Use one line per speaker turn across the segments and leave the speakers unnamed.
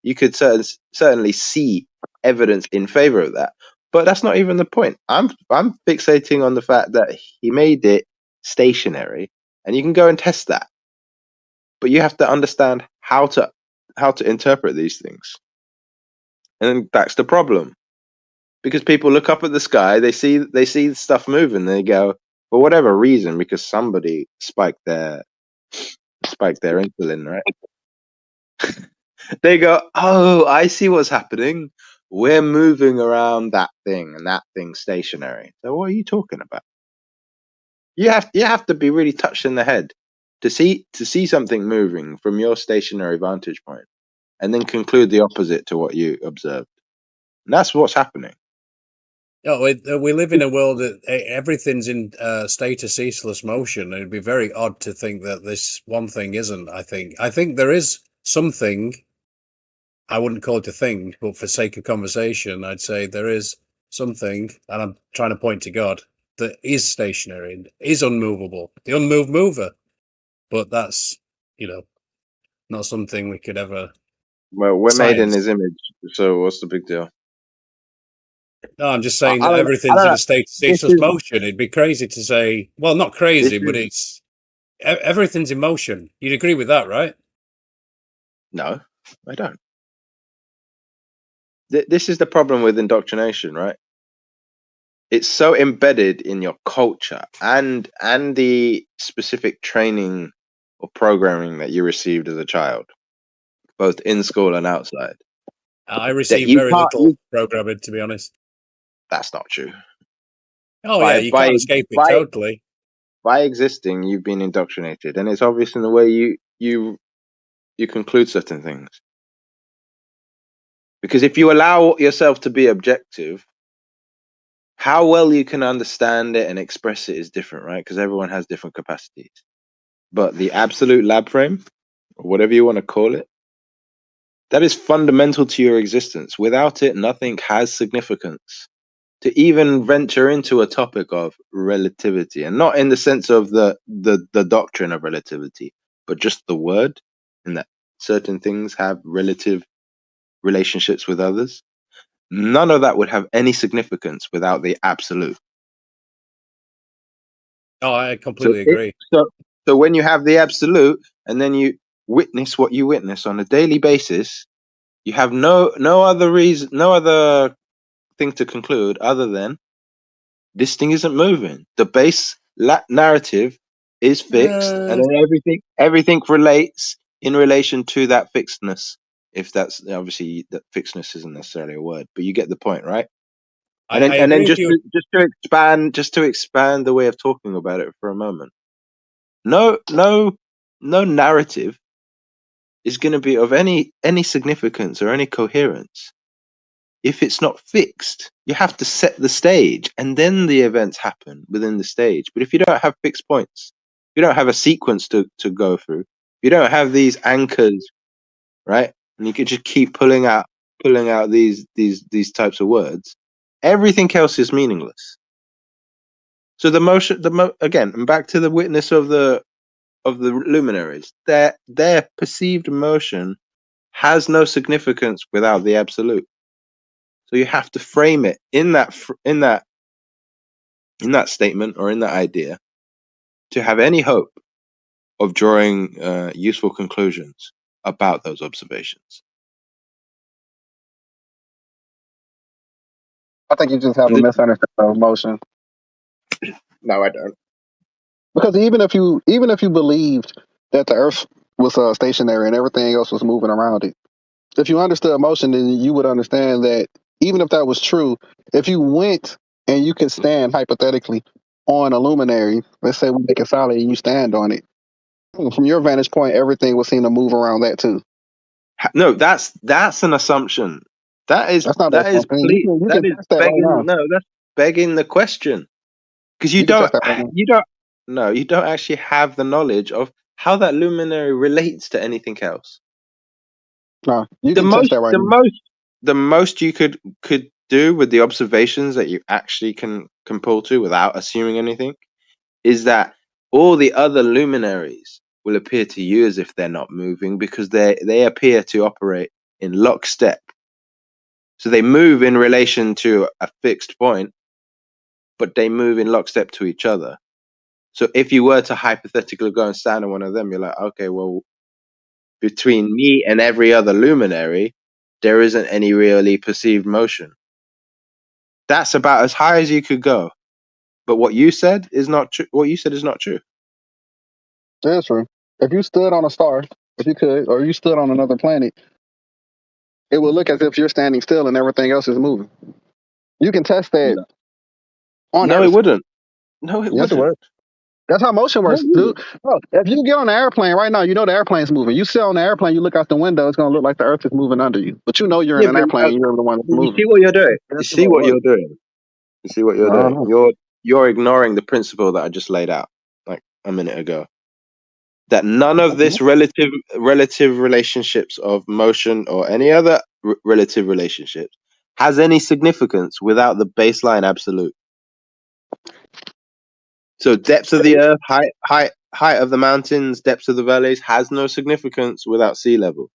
You could certainly see evidence in favor of that. But that's not even the point. I'm fixating on the fact that he made it stationary, and you can go and test that. But you have to understand how to interpret these things. And that's the problem. Because people look up at the sky, they see stuff moving, they go, for whatever reason, because somebody spiked their insulin, right? They go, oh, I see what's happening. We're moving around that thing, and that thing's stationary. So what are you talking about? You have to be really touched in the head to see something moving from your stationary vantage point, and then conclude the opposite to what you observed. And that's what's happening.
Oh, we live in a world that everything's in state of ceaseless motion. It'd be very odd to think that this one thing isn't. I think there is something. I wouldn't call it a thing, but for sake of conversation, I'd say there is something, and I'm trying to point to God, that is stationary and is unmovable, the unmoved mover. But that's, not something we could ever.
Well, we're made in
Science.
his image, so what's the big deal?
No, I'm just
I,
saying
I
that
don't, I
everything's
don't
in
know.
a state of
This
ceaseless
is
motion. It'd be crazy to say, well, not
this
crazy, but
is
it's everything's in motion. You'd agree with that, right?
no, I don't. This is the problem with indoctrination, right? It's so embedded in your culture and the specific training or programming that you received as a child, both in school and outside,
I
that
receive
you
very
can't.
little programming, to be honest.
That's not true.
Oh yeah,
By
you
by
can't escape it
by
totally.
by existing, you've been indoctrinated, and it's obvious in the way you conclude certain things. Because if you allow yourself to be objective, how well you can understand it and express it is different, right? Because everyone has different capacities. But the absolute lab frame, or whatever you want to call it, that is fundamental to your existence. Without it, nothing has significance. To even venture into a topic of relativity, and not in the sense of the doctrine of relativity, but just the word, and that certain things have relative relationships with others. None of that would have any significance without the absolute.
Oh, I
So,
completely agree.
so when you have the absolute, and then you witness what you witness on a daily basis, you have no other reason, no other thing to conclude other than this thing isn't moving. The base narrative is fixed, and
Uh,
then everything relates in relation to that fixedness. If that's obviously that fixedness isn't necessarily a word, but you get the point, right?
I
And then
agree with you.
just to expand the way of talking about it for a moment. No no narrative is going to be of any significance or any coherence if it's not fixed. You have to set the stage, and then the events happen within the stage. But if you don't have fixed points, you don't have a sequence to go through, you don't have these anchors, right? And you could just keep pulling out these types of words. Everything else is meaningless. So the motion, again, and back to the witness of the luminaries, their perceived motion has no significance without the absolute. So you have to frame it in that statement or in that idea to have any hope of drawing useful conclusions about those observations.
I think you just have a misunderstanding of emotion.
No, I don't.
Because even if you believed that the Earth was stationary and everything else was moving around it, if you understood emotion, then you would understand that even if that was true, if you went and you could stand hypothetically on a luminary, let's say we make it solid and you stand on it, from your vantage point, everything would seem to move around that too.
No, that's an assumption.
That's not
That is
I mean, you
that
can
is
test that right
begging.
now.
No, that's begging the question, because
You can test that right now.
you don't actually have the knowledge of how that luminary relates to anything else.
No, you
The
can test
most
that right
the
now.
most the most you could do with the observations that you actually can pull to without assuming anything is that all the other luminaries will appear to you as if they're not moving, because they appear to operate in lockstep. So they move in relation to a fixed point, but they move in lockstep to each other. So if you were to hypothetically go and stand on one of them, you're like, okay, well, between me and every other luminary, there isn't any really perceived motion. That's about as high as you could go. But what you said is not true. What you said is not true.
That's true. If you stood on a star, if you could, or you stood on another planet, it would look as if you're standing still and everything else is moving. You can test that
No,
on
no, it
Earth.
wouldn't. No, it
Yes, it
wouldn't.
would. That's how motion
No,
works,
it
dude.
wouldn't.
Bro, if you get on an airplane right now, you know the airplane's moving. You sit on the airplane, you look out the window, it's gonna look like the Earth is moving under you. But you know you're in
Yeah,
an
but
airplane. You're the one that's
you
moving.
see what you're doing. You
That's
see
how it
what you're
works.
doing. You see what you're
I don't
doing.
know.
You're ignoring the principle that I just laid out like a minute ago. That none of this relative relationships of motion or any other relative relationships has any significance without the baseline absolute. So depth of the earth, height of the mountains, depths of the valleys has no significance without sea level.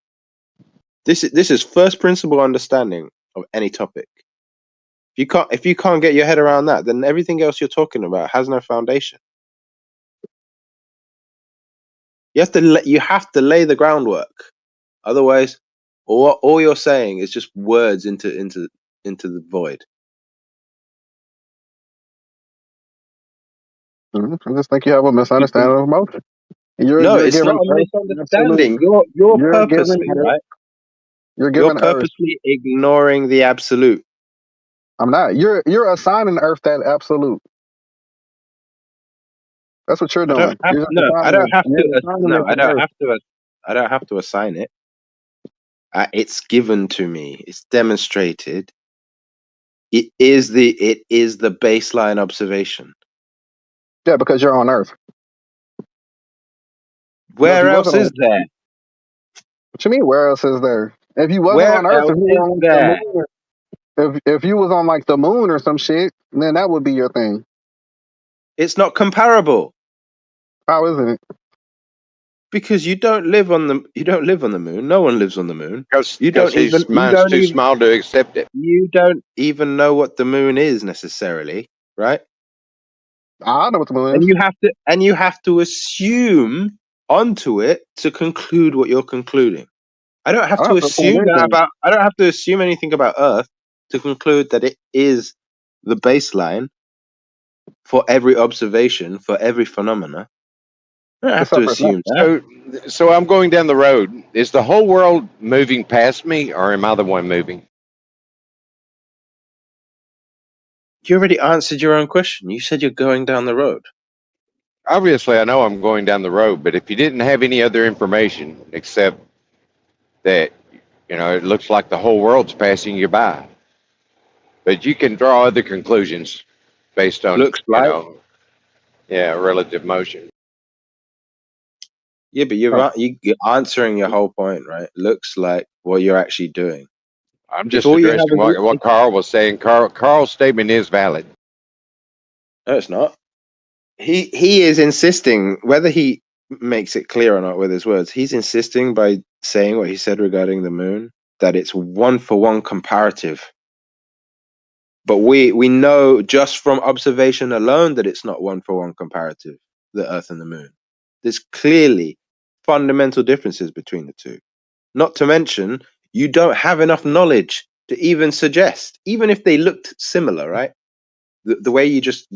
This is first principle understanding of any topic. If you can't get your head around that, then everything else you're talking about has no foundation. You have to lay the groundwork. Otherwise, all you're saying is just words into the void.
I just think you have a misunderstanding of motion.
No,
You're
it's not
giving
a
Earth absolute.
misunderstanding. You're
You're giving
purposely
Earth.
right.
You're
You're
giving Earth.
purposely ignoring the absolute.
I'm not. You're assigning Earth that absolute. That's what you're
I don't
doing.
have
You're just
no. I
assigning
don't
it.
have
You're
to.
assigning
No,
it
I
to
don't
Earth.
have to. I don't have to assign it. It's given to me. It's demonstrated. It is the baseline observation.
Yeah, because you're on Earth. But if
Where
you wasn't
else
on,
is there?
what you mean? Where else is there? If you wasn't
Where
on Earth,
else
if you were
is
on like, the
there?
moon, if you was on like the moon or some shit, then that would be your thing.
It's not comparable
How isn't it?
because you don't live on the moon. No one lives on the moon.
Because
You don't
his
even you
mind's
don't
too
even
small to accept it.
you don't even know what the moon is necessarily, right?
I know what the moon
And
is.
you have to assume onto it to conclude what you're concluding. I don't have
I don't
to
have to assume
assume
anything.
I don't have to assume anything about Earth to conclude that it is the baseline for every observation, for every phenomena. I don't have to
Except for it's not.
assume that.
So I'm going down the road. Is the whole world moving past me, or am I the one moving?
You already answered your own question. You said you're going down the road.
Obviously, I know I'm going down the road, but if you didn't have any other information except that, it looks like the whole world's passing you by, but you can draw other conclusions based on,
Looks like.
yeah, relative motion.
Yeah, but you're answering your whole point, right? Looks like what you're actually doing.
I'm
If
just
all you have
addressing
is
what Carl was saying. Carl's statement is valid.
no, it's not. He is insisting, whether he makes it clear or not with his words, he's insisting by saying what he said regarding the moon, that it's one for one comparative. But we know just from observation alone that it's not one for one comparative, the Earth and the moon. There's clearly fundamental differences between the two. Not to mention, you don't have enough knowledge to even suggest, even if they looked similar, right? The way you just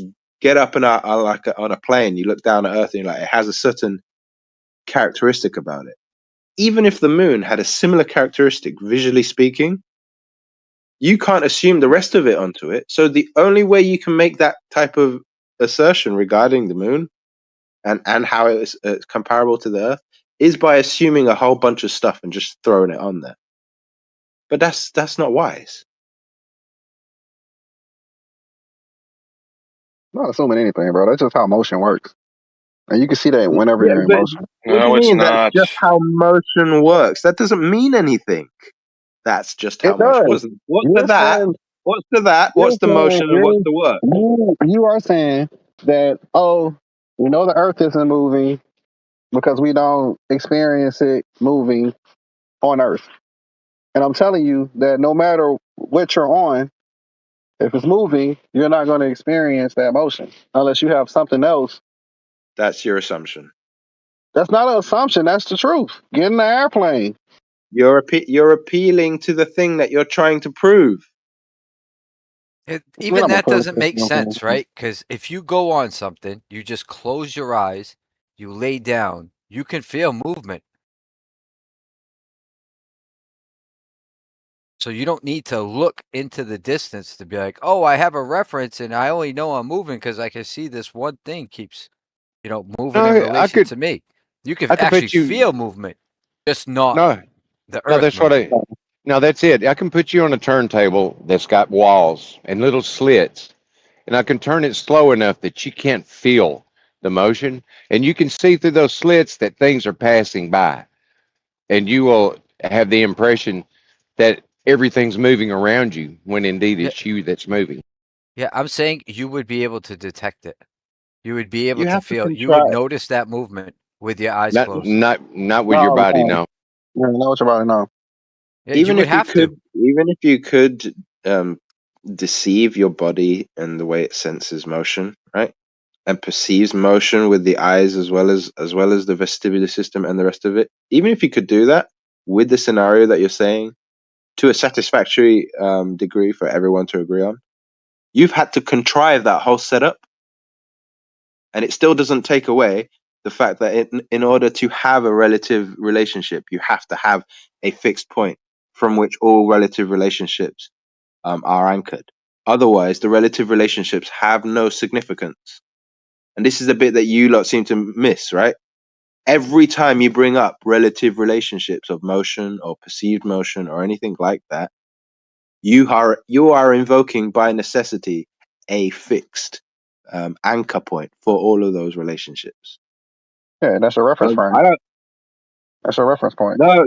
get up and on a plane, you look down at Earth and you're like, it has a certain characteristic about it. Even if the moon had a similar characteristic, visually speaking, you can't assume the rest of it onto it. So the only way you can make that type of assertion regarding the moon and how it is comparable to the Earth is by assuming a whole bunch of stuff and just throwing it on there. But that's not wise.
I'm not assuming anything, bro. That's just how motion works. And you can see that whenever
Yeah,
you're in
but
motion.
what do
No,
you
it's
mean? That's
not.
just how motion works. That doesn't mean anything. That's just how
It
motion.
does.
What's the
You're
that?
saying
What's the that?
you're
What's the
saying
motion and what's the work?
you are saying that, oh, we know the earth isn't moving because we don't experience it moving on earth. And I'm telling you that no matter what you're on, if it's moving, you're not going to experience that motion unless you have something else.
That's your assumption.
That's not an assumption. That's the truth. Get in the airplane.
You're appealing to the thing that you're trying to prove.
Even that doesn't make sense, right? Because if you go on something, you just close your eyes, you lay down, you can feel movement. So you don't need to look into the distance to be like, oh, I have a reference and I only know I'm moving because I can see this one thing keeps, moving in relation to me. You can actually feel movement, just not the earth.
No, that's
moving.
no, that's it. I can put you on a turntable that's got walls and little slits, and I can turn it slow enough that you can't feel the motion, and you can see through those slits that things are passing by, and you will have the impression that everything's moving around you when indeed it's you that's moving.
Yeah, I'm saying you would be able to detect it. You would be able
You
to
have to
feel. You
contrive.
would notice that movement with your eyes closed.
Not with your body, no.
Yeah, not with your body, no.
Yeah,
Even
you
if you could deceive your body and the way it senses motion, right? And perceives motion with the eyes as well as the vestibular system and the rest of it. Even if you could do that with the scenario that you're saying to a satisfactory degree for everyone to agree on, you've had to contrive that whole setup, and it still doesn't take away the fact that in order to have a relative relationship, you have to have a fixed point from which all relative relationships are anchored. Otherwise, the relative relationships have no significance. And this is the bit that you lot seem to miss, right? Every time you bring up relative relationships of motion or perceived motion or anything like that, you are invoking by necessity a fixed anchor point for all of those relationships.
Yeah, that's a reference frame. That's a reference point.
No,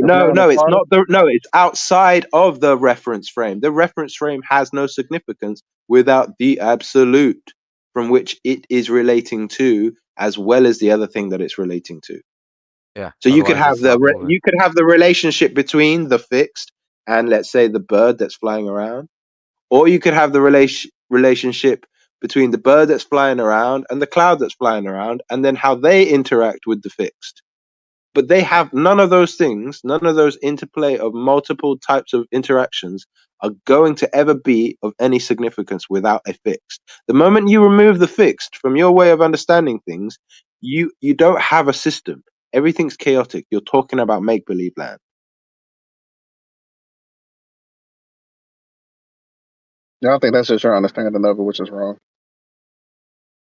it's not it's outside of the reference frame. The reference frame has no significance without the absolute from which it is relating to, as well as the other thing that it's relating to.
Yeah.
So you could have the relationship between the fixed and, let's say, the bird that's flying around, or you could have the relationship between the bird that's flying around and the cloud that's flying around, and then how they interact with the fixed. But they have none of those things, none of those interplay of multiple types of interactions are going to ever be of any significance without a fixed. The moment you remove the fixed from your way of understanding things, you don't have a system. Everything's chaotic. You're talking about make-believe land.
Yeah, I think that's just your understanding of it, which is wrong.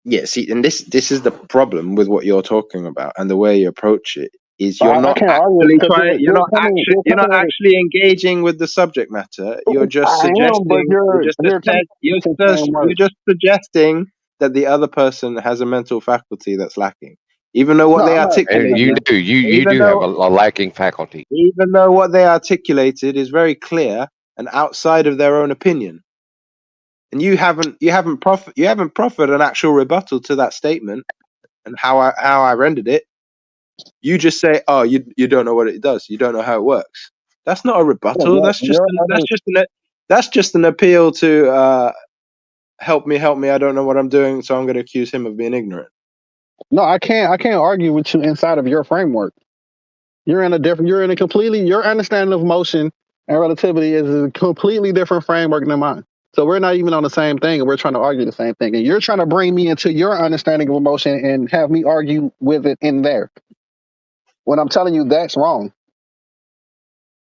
Yeah, see, and this is the problem with what you're talking about and the way you approach it is you're not actually engaging with the subject matter. You're just suggesting you're just suggesting that the other person has a mental faculty that's lacking, even though what they articulated.
You do have a lacking faculty.
Even though what they articulated is very clear and outside of their own opinion. And you haven't proffered an actual rebuttal to that statement and how I rendered it. You just say, "Oh, you don't know what it does. You don't know how it works." That's not a rebuttal. That's just an appeal to help me. I don't know what I'm doing, so I'm going to accuse him of being ignorant.
No, I can't argue with you inside of your framework. Your understanding of motion and relativity is a completely different framework than mine. So we're not even on the same thing, and we're trying to argue the same thing. And you're trying to bring me into your understanding of emotion and have me argue with it in there. When I'm telling you that's wrong.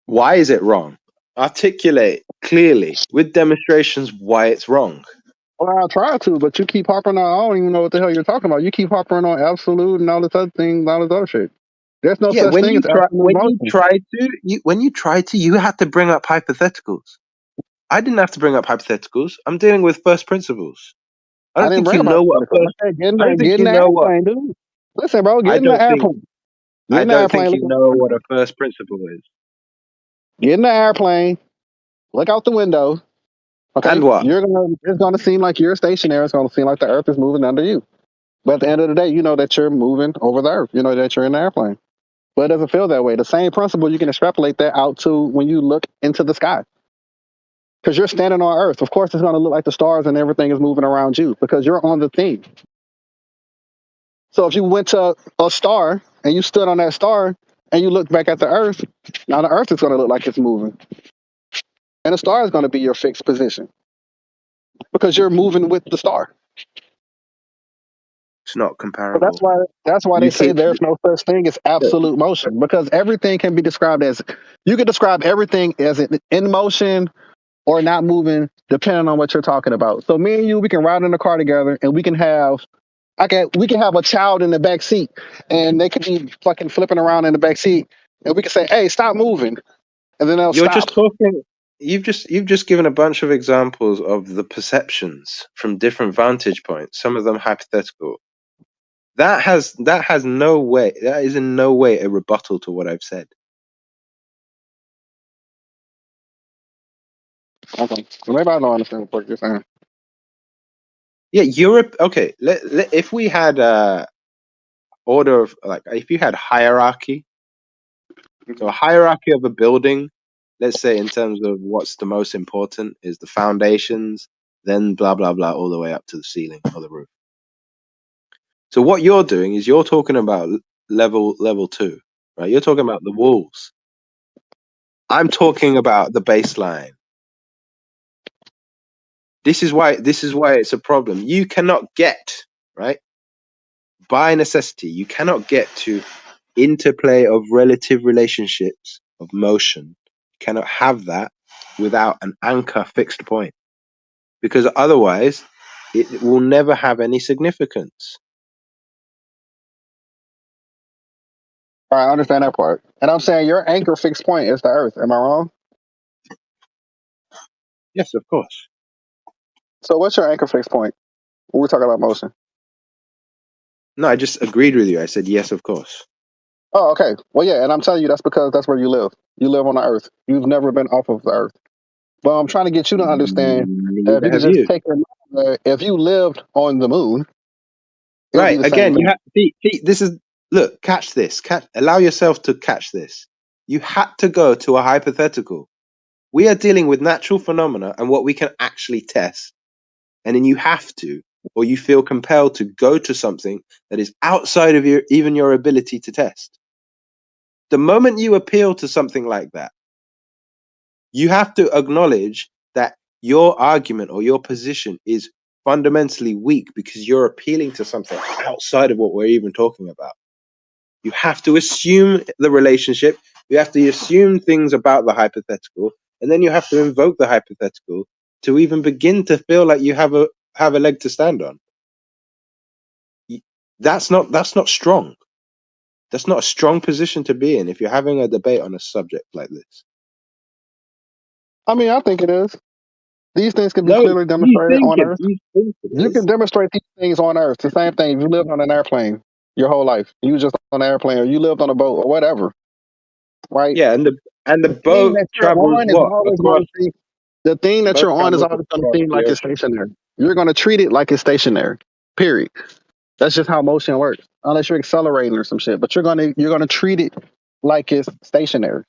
Why is it wrong? Articulate clearly with demonstrations why it's wrong.
Well, I'll try to, but you keep harping on. I don't even know what the hell you're talking about. You keep harping on absolute and all this other thing, all this other shit. There's no such thing as absolute.
When you try to, you have to bring up hypotheticals. I didn't have to bring up hypotheticals. I'm dealing with first principles. I don't think you know what.
Listen, bro, get in the airplane.
I don't think you know what a first principle is.
Get in the airplane. Look out the window. Okay.
And what?
It's gonna seem like you're stationary. It's gonna seem like the Earth is moving under you. But at the end of the day, you know that you're moving over the Earth. You know that you're in the airplane. but it doesn't feel that way. The same principle, you can extrapolate that out to when you look into the sky. Because you're standing on Earth. Of course, it's going to look like the stars and everything is moving around you because you're on the thing. So if you went to a star and you stood on that star and you look back at the Earth, now the Earth is going to look like it's moving. And the star is going to be your fixed position because you're moving with the star.
It's not
So
comparable.
that's why
You
they say
keep
there's no such thing as absolute motion, because everything can be described as, you can describe everything as in motion or not moving depending on what you're talking about. So me and you, we can ride in the car together and we can have a child in the back seat and they could be fucking flipping around in the back seat and we can say, "Hey, stop moving," and then they'll
You're
stop.
just talking. You've just given a bunch of examples of the perceptions from different vantage points. Some of them hypothetical. That has no way. That is in no way a rebuttal to what I've said.
Okay. So maybe I don't understand what you're saying.
Yeah, Europe. Okay, if we had order of, like, if you had hierarchy, so a hierarchy of a building, let's say in terms of what's the most important is the foundations, then blah blah blah all the way up to the ceiling or the roof. So what you're doing is you're talking about level 2, right? You're talking about the walls. I'm talking about the baseline. This is why it's a problem. You cannot get, right? By necessity, you cannot get to interplay of relative relationships of motion. You cannot have that without an anchor fixed point, because otherwise it will never have any significance.
All right, I understand that part. And I'm saying your anchor fixed point is the Earth. Am I wrong?
Yes, of course.
So what's your anchor fixed point when we're talking about motion?
No, I just agreed with you. I said yes, of course.
Oh, okay. Well, yeah, and I'm telling you that's because that's where you live. You live on the Earth. You've never been off of the Earth. Well, I'm trying to get you to understand that if
Neither
you could
have
just
you.
take your mind, if you lived on the moon, it would be
Right.
the same
Again, you
thing.
have see, this is look, catch this. Allow yourself to catch this. You had to go to a hypothetical. We are dealing with natural phenomena and what we can actually test. And then you have to, or you feel compelled to go to something that is outside of even your ability to test. The moment you appeal to something like that, you have to acknowledge that your argument or your position is fundamentally weak because you're appealing to something outside of what we're even talking about. You have to assume the relationship, you have to assume things about the hypothetical, and then you have to invoke the hypothetical to even begin to feel like you have a leg to stand on. That's not strong. That's not a strong position to be in if you're having a debate on a subject like this.
I mean, I think it is. These things can be
No,
clearly demonstrated on Earth.
you think it
You can
is.
demonstrate these things on Earth. The same thing. If you lived on an airplane your whole life, you was just on an airplane, or you lived on a boat, or whatever, right?
Yeah, and the
The thing
boat
that you're
travels
on is
what
always going
across.
to be the thing
The
that
boat
you're on is
travels
always going to
across
seem
the
like it's
ocean.
stationary. You're going to treat it like it's stationary. Period. That's just how motion works. Unless you're accelerating or some shit, but you're gonna treat it like it's stationary.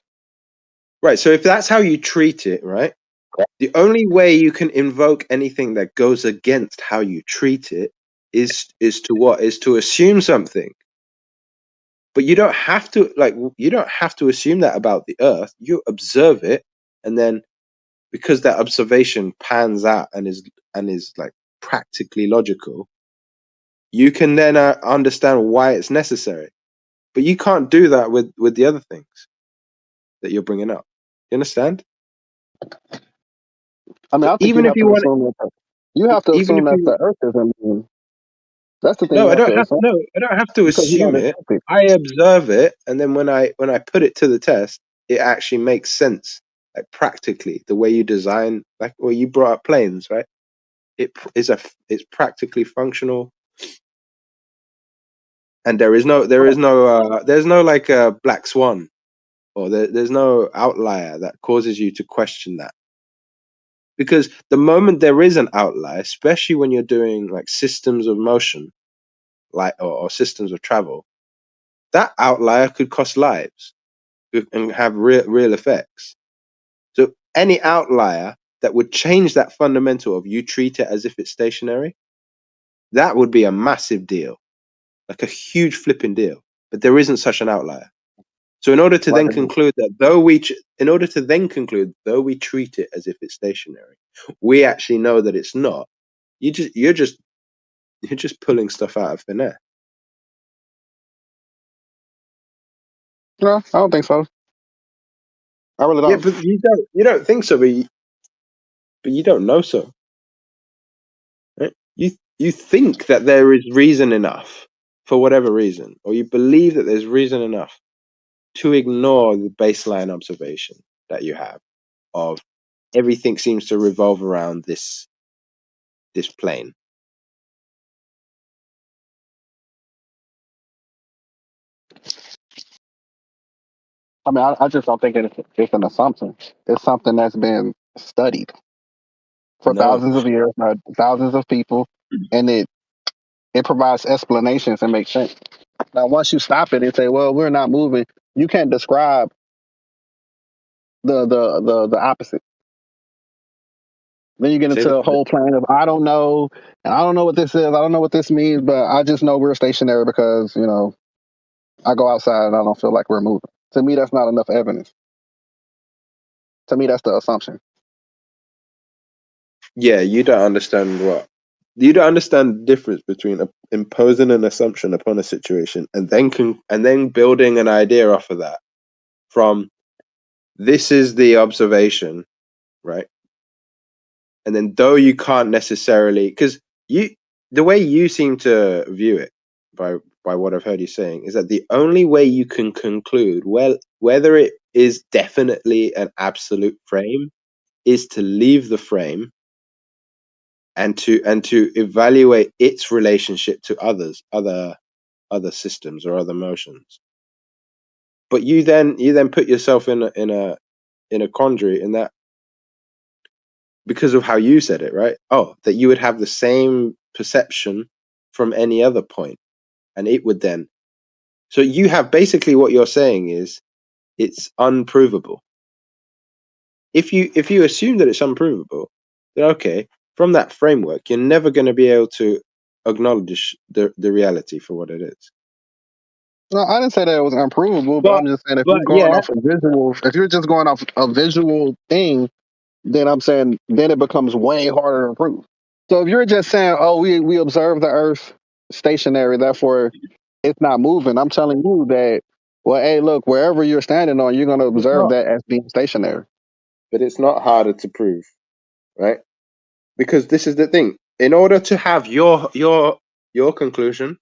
Right. So if that's how you treat it, right? The only way you can invoke anything that goes against how you treat it is to what? Is to assume something. But you don't have to assume that about the earth. You observe it, and then because that observation pans out and is like practically logical, you can then understand why it's necessary. But you can't do that with the other things that you're bringing up. You understand?
I mean,
So
I think you have to assume that
even if you
the Earth is a moon. That's the thing
no,
you have to assume
I don't have to
because you
assume
don't
it.
accept it.
I observe it, and then when I put it to the test, it actually makes sense. Like practically, the way you design, like well, you brought up planes, right? It's practically functional, and there's no like a black swan, or there's no outlier that causes you to question that. Because the moment there is an outlier, especially when you're doing like systems of motion, like or systems of travel, that outlier could cost lives and have real effects. So any outlier that would change that fundamental of you treat it as if it's stationary, that would be a massive deal, like a huge flipping deal. But there isn't such an outlier. So in order to then conclude that though we treat it as if it's stationary, we actually know that it's not. You're just pulling stuff out of thin air.
No, I don't think so. I really don't.
Yeah, but you don't think so, but you don't know so. Right? You think that there is reason enough for whatever reason, or you believe that there's reason enough to ignore the baseline observation that you have of everything seems to revolve around this plane.
I mean, I just don't think it's an assumption. It's something that's been studied for thousands of years by thousands of people, and it provides explanations and makes sense. Now, once you stop it and say, "Well, we're not moving," you can't describe the opposite. Then you get into a whole plan of I don't know, and I don't know what this is. I don't know what this means, but I just know we're stationary because I go outside and I don't feel like we're moving. To me, that's not enough evidence. To me, that's the assumption.
Yeah, you don't understand you don't understand the difference between imposing an assumption upon a situation and then building an idea off of that. From this is the observation, right? And then though you can't necessarily, because the way you seem to view it, by what I've heard you saying, is that the only way you can conclude whether it is definitely an absolute frame is to leave the frame and to evaluate its relationship to other systems or other motions. But you then put yourself in a quandary in that, because of how you said it, right? Oh, that you would have the same perception from any other point, and it would then. So you have basically what you're saying is it's unprovable. If you assume that it's unprovable, then okay, from that framework, you're never going to be able to acknowledge the reality for what it is.
No, I didn't say that it was unprovable, but I'm just saying if you're just going off a visual thing, then I'm saying then it becomes way harder to prove. So if you're just saying, "Oh, we observe the Earth stationary, therefore it's not moving," I'm telling you that, well, hey, look, wherever you're standing on, you're going to observe that as being stationary.
But it's not harder to prove, right? Because this is the thing. In order to have your conclusion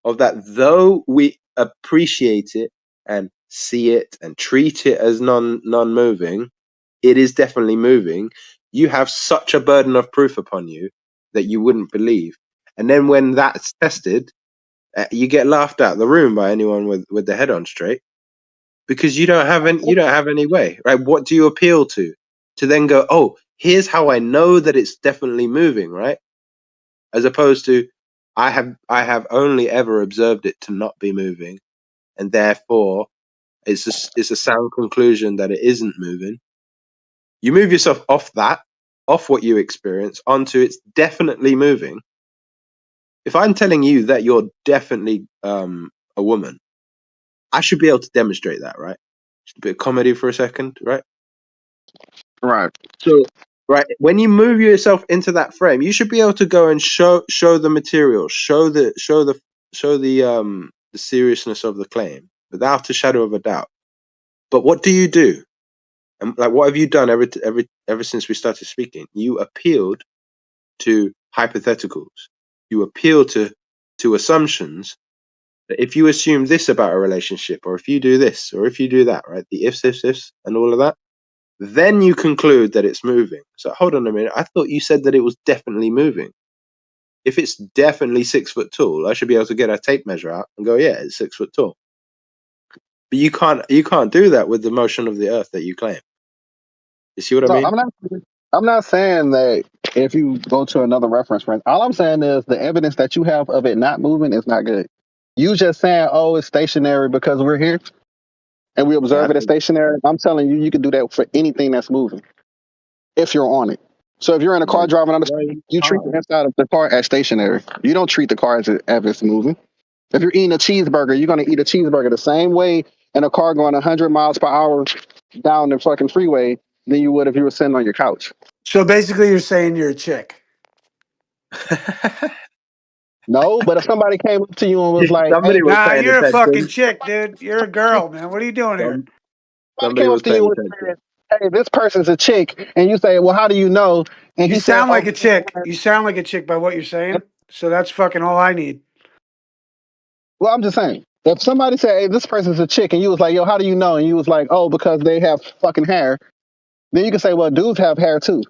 of that, though we appreciate it and see it and treat it as non-moving, it is definitely moving. You have such a burden of proof upon you that you wouldn't believe. And then when that's tested, you get laughed out of the room by anyone with the head on straight, because you don't have any way, right? What do you appeal to then go, oh, here's how I know that it's definitely moving, right? As opposed to I have only ever observed it to not be moving, and therefore it's a sound conclusion that it isn't moving. You move yourself off what you experience onto it's definitely moving. If I'm telling you that you're definitely a woman, I should be able to demonstrate that, right? Just a bit of comedy for a second, right?
Right.
So, right, when you move yourself into that frame, you should be able to go and show the material, show the seriousness of the claim without a shadow of a doubt. But what do you do? And like, what have you done ever since we started speaking? You appealed to hypotheticals. You appeal to assumptions that if you assume this about a relationship, or if you do this, or if you do that, right? The ifs, and all of that, then you conclude that it's moving. So hold on a minute. I thought you said that it was definitely moving. If it's definitely 6 foot tall, I should be able to get a tape measure out and go, yeah, it's 6 foot tall. But you can't do that with the motion of the earth that you claim. You see what I mean?
I'm not saying that if you go to another reference frame. All I'm saying is the evidence that you have of it not moving is not good. You just saying, "Oh, it's stationary because we're here and we observe it as stationary." I'm telling you, you can do that for anything that's moving if you're on it. So if you're in a car driving on the street, you treat the inside of the car as stationary. You don't treat the car as it's moving. If you're eating a cheeseburger, you're going to eat a cheeseburger the same way in a car going 100 miles per hour down the fucking freeway than you would if you were sitting on your couch.
So basically, you're saying you're a chick.
No, but if somebody came up to you and was like, "Hey,"
Somebody was
Nah,
paying
you're a fucking
attention.
chick, dude. You're a girl, man. What are you doing here?
somebody
Somebody
came
was
up to you
paying
and
attention.
said, "Hey, this person's a chick," and you say, "Well, how do you know?" And
You
he said,
sound
"Oh,
like a chick. You sound like a chick by what you're saying. So that's fucking all I need.
well, I'm just saying." If somebody said, "Hey, this person's a chick," and you was like, "Yo, how do you know?" and you was like, "Oh, because they have fucking hair," then you can say, "Well, dudes have hair too."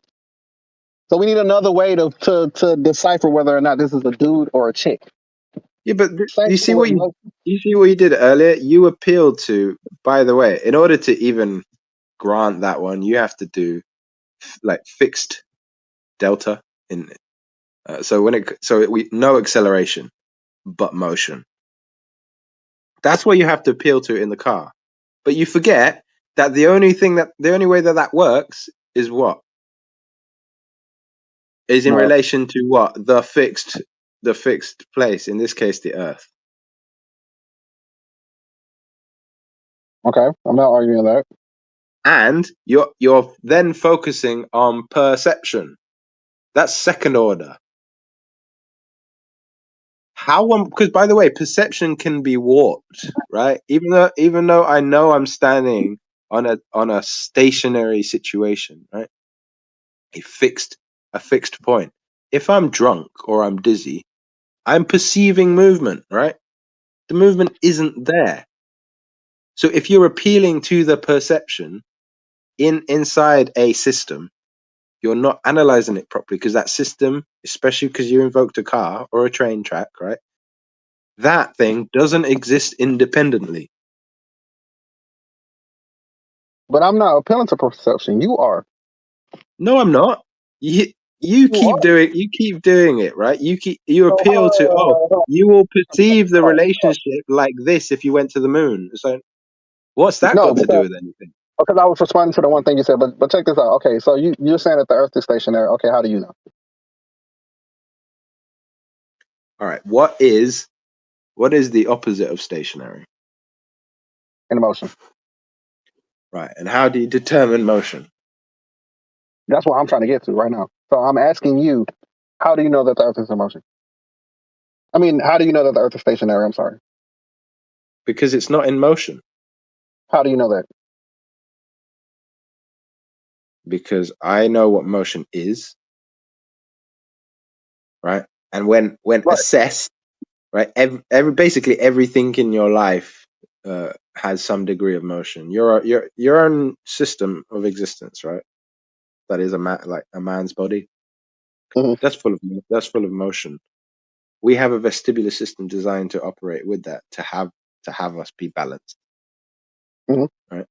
So we need another way to decipher whether or not this is a dude or a chick.
Yeah, but
Same
you
thing
see
with
what you did earlier. You appealed to. By the way, in order to even grant that one, you have to do like fixed delta in. So we no acceleration, but motion. That's what you have to appeal to in the car. But you forget that the only way that works is what is in
no.
relation to what the fixed place. In this case, the Earth.
Okay, I'm not arguing that.
And you're then focusing on perception. That's second order. Because by the way, perception can be warped, right? Even though I know I'm standing on a stationary situation, right? A fixed point. If I'm drunk or I'm dizzy, I'm perceiving movement, right? The movement isn't there. So if you're appealing to the perception inside a system, you're not analyzing it properly because that system, especially because you invoked a car or a train track, right? That thing doesn't exist independently.
But I'm not appealing to perception. You are.
No, I'm not. You keep doing it, right? You
So,
appeal to, you will perceive the relationship like this if you went to the moon. So what's that
no,
got to do with anything?
because I was responding to the one thing you said. But check this out. Okay, so you're saying that the Earth is stationary. Okay, how do you know?
All right. What is the opposite of stationary?
In motion.
Right. And how do you determine motion?
That's what I'm trying to get to right now. So I'm asking you, how do you know that the Earth is in motion? I mean, how do you know that the Earth is stationary? I'm sorry.
Because it's not in motion.
How do you know that?
Because I know what motion is, right? And when
Right.
assessed, right, basically everything in your life has some degree of motion. Your own system of existence, right? That is like a man's body.
Mm-hmm.
That's full of motion. We have a vestibular system designed to operate with that, to have us be balanced,
Mm-hmm.
right?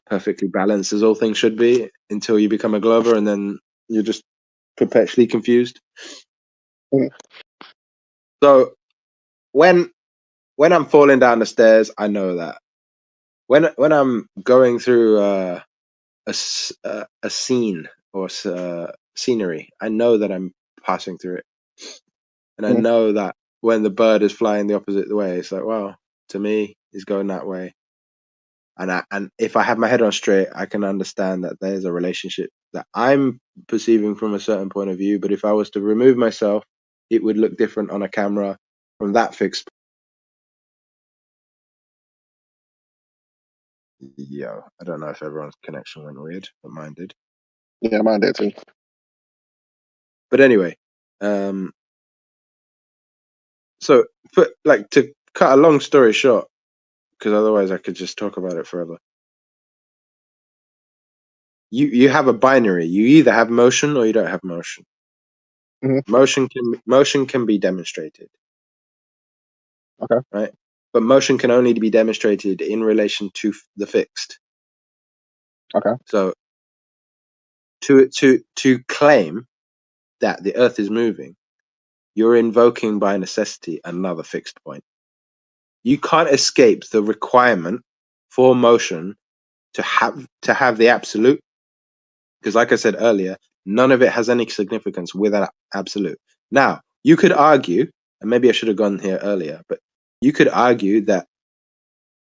Perfectly balanced as all things should be until you become a Glover, and then you're just perpetually confused.
Mm-hmm.
So when I'm falling down the stairs, I know that. When I'm going through a scene or scenery, I know that I'm passing through it, and I know that when the bird is flying the opposite way, it's like, well, to me, he's going that way. And if I have my head on straight, I can understand that there's a relationship that I'm perceiving from a certain point of view. But if I was to remove myself, it would look different on a camera from that fixed. Yo, I don't know if everyone's connection went weird, but mine did.
Yeah, mine did too.
But anyway, so to cut a long story short, because otherwise I could just talk about it forever. You have a binary. You either have motion or you don't have motion.
Mm-hmm.
Motion can be demonstrated.
Okay.
Right, but motion can only be demonstrated in relation to the fixed.
Okay.
So to claim that the Earth is moving, you're invoking by necessity another fixed point. You can't escape the requirement for motion to have the absolute, because like I said earlier, none of it has any significance without absolute. Now, you could argue, and maybe I should have gone here earlier, but you could argue that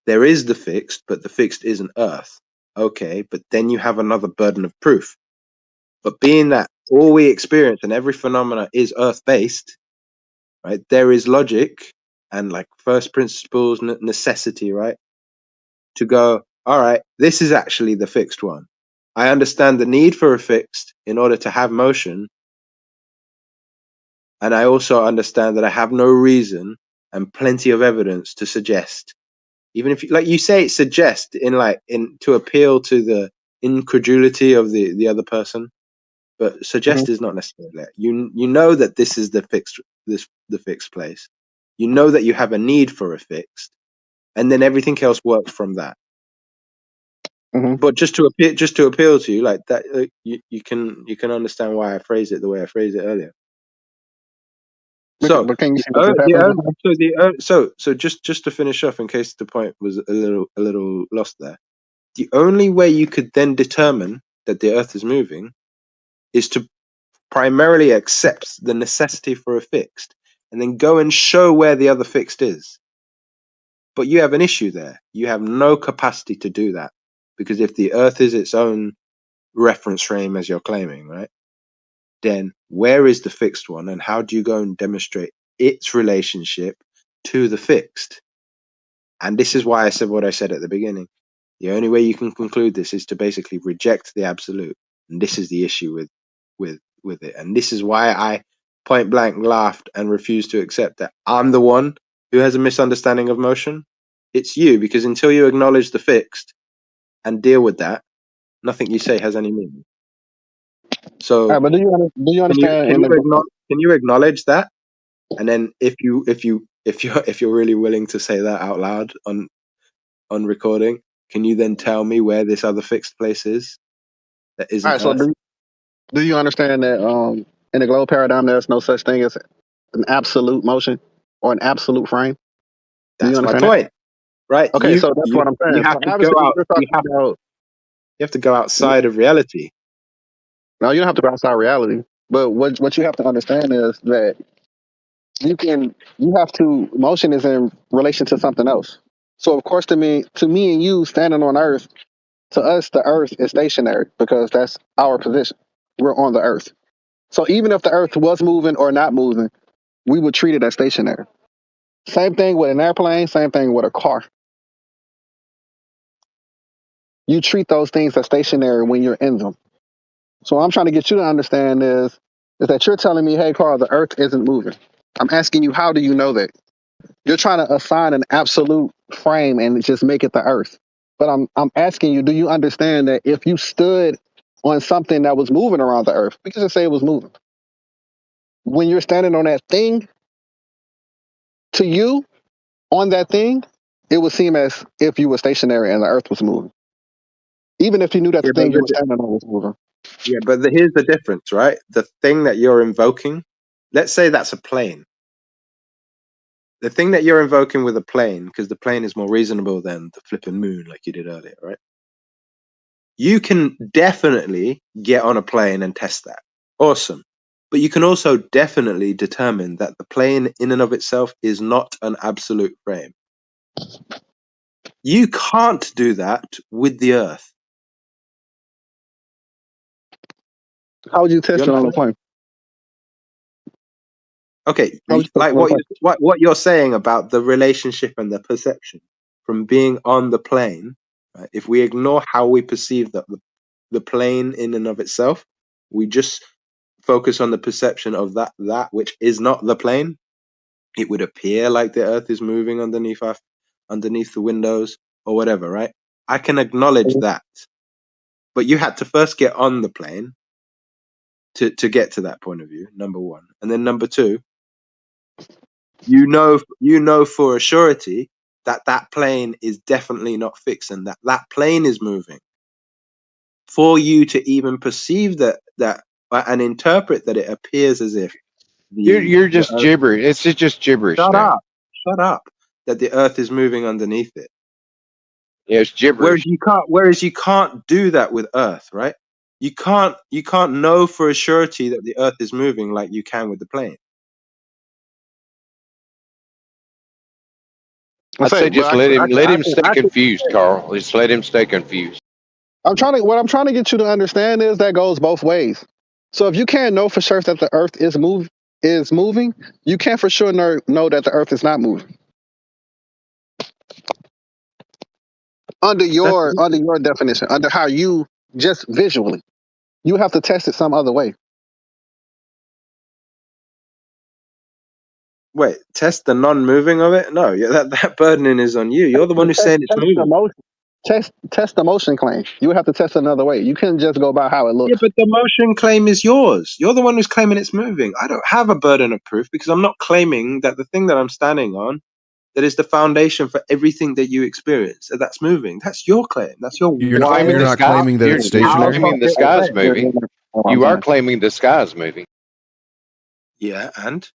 there is the fixed, but the fixed isn't Earth. Okay, but then you have another burden of proof. But being that all we experience and every phenomena is Earth-based, right? There is logic and like first principles necessity, right? To go, all right, this is actually the fixed one. I understand the need for a fixed in order to have motion. And I also understand that I have no reason and plenty of evidence to suggest, even if like you say, suggest in to appeal to the incredulity of the other person. But suggest is not necessarily that. You know that this is the fixed place. You know that you have a need for a fixed, and then everything else works from that. But just to appeal to you like that, you can understand why I phrase it the way I phrased it earlier. So,
but can you see what just happened?
so just to finish off, in case the point was a little lost there, the only way you could then determine that the Earth is moving is to primarily accept the necessity for a fixed, and then go and show where the other fixed is. But you have an issue there. You have no capacity to do that, because if the Earth is its own reference frame, as you're claiming, right? Then where is the fixed one, and how do you go and demonstrate its relationship to the fixed? And this is why I said what I said at the beginning. The only way you can conclude this is to basically reject the absolute, and this is the issue with it. And this is why I point blank laughed and refused to accept that I'm the one who has a misunderstanding of motion. It's you, because until you acknowledge the fixed and deal with that, nothing you say has any meaning. So
But do you understand?
Can you acknowledge that? And then if you're really willing to say that out loud on recording, can you then tell me where this other fixed place is that
All
isn't
right. So
Earth?
do you understand that in the globe paradigm, there's no such thing as an absolute motion or an absolute frame? Do you
That's my
understand that?
point, right?
Okay, so that's what I'm
You
saying.
have
So
to go
obviously,
out.
we're talking about.
You have to go outside of reality.
No, you don't have to go outside reality. But what you have to understand is that you have to motion is in relation to something else. So of course, to me and you standing on Earth, to us the Earth is stationary because that's our position. We're on the Earth. So even if the Earth was moving or not moving, we would treat it as stationary. Same thing with an airplane. Same thing with a car. You treat those things as stationary when you're in them. So what I'm trying to get you to understand is that you're telling me, hey, Carl, the Earth isn't moving. I'm asking you, how do you know that? You're trying to assign an absolute frame and just make it the Earth. But I'm asking you, do you understand that if you stood on something that was moving around the Earth, we can just say it was moving. When you're standing on that thing, to you, on that thing, it would seem as if you were stationary and the Earth was moving. Even if you knew that the thing you were standing on was moving.
Yeah, but here's the difference, right? The thing that you're invoking, let's say that's a plane. The thing that you're invoking with a plane, because the plane is more reasonable than the flipping moon, like you did earlier, right? You can definitely get on a plane and test that. Awesome. But you can also definitely determine that the plane in and of itself is not an absolute frame. You can't do that with the Earth.
How would you test it on a plane?
Okay, like what you're saying about the relationship and the perception from being on the plane, right? If we ignore how we perceive the plane in and of itself, we just focus on the perception of that which is not the plane. It would appear like the Earth is moving underneath the windows or whatever, right? I can acknowledge that, but you had to first get on the plane to get to that point of view. Number one, and then number two. You know for a surety that that plane is definitely not fixed and that plane is moving. For you to even perceive that and interpret that, it appears as if
You're just gibberish. It's just gibberish
shut
now.
up, shut up. that the Earth is moving underneath it.
Yeah, it's gibberish.
Whereas you can't do that with Earth, right? You can't know for a surety that the Earth is moving like you can with the plane.
I'd say just let him stay confused, Carl. Just let him stay confused.
What I'm trying to get you to understand is that goes both ways. So if you can't know for sure that the Earth is moving, you can't for sure know that the Earth is not moving. Under your definition, under how you just visually, you have to test it some other way.
Wait, test the non-moving of it? No, that burdening is on you. You're the one who's saying it's moving.
Test the motion claim. You would have to test it another way. You couldn't just go by how it looks.
Yeah, but the motion claim is yours. You're the one who's claiming it's moving. I don't have a burden of proof because I'm not claiming that the thing that I'm standing on, that is the foundation for everything that you experience, that's moving. That's your claim. That's your.
You're not claiming that it's stationary.
You're claiming the sky's moving. You are claiming the sky's moving.
Yeah, and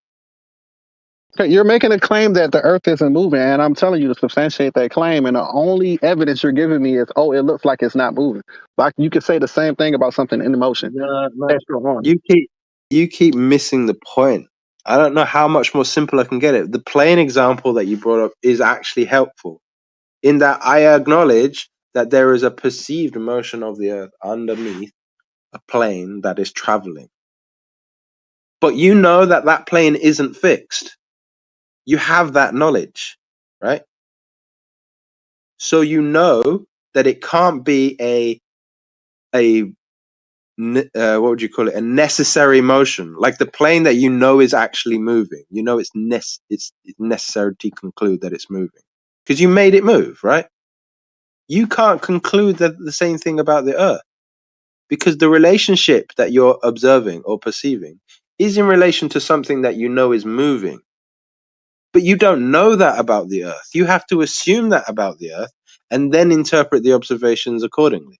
you're making a claim that the Earth isn't moving, and I'm telling you to substantiate that claim. And the only evidence you're giving me is, oh, it looks like it's not moving. Like you could say the same thing about something in motion.
No. You keep missing the point. I don't know how much more simple I can get it. The plane example that you brought up is actually helpful in that I acknowledge that there is a perceived motion of the Earth underneath a plane that is traveling. But you know that plane isn't fixed. You have that knowledge, right? So you know that it can't be a what would you call it? A necessary motion, like the plane that you know is actually moving. You know it's necessary to conclude that it's moving because you made it move, right? You can't conclude that the same thing about the Earth because the relationship that you're observing or perceiving is in relation to something that you know is moving. But you don't know that about the Earth. You have to assume that about the Earth and then interpret the observations accordingly.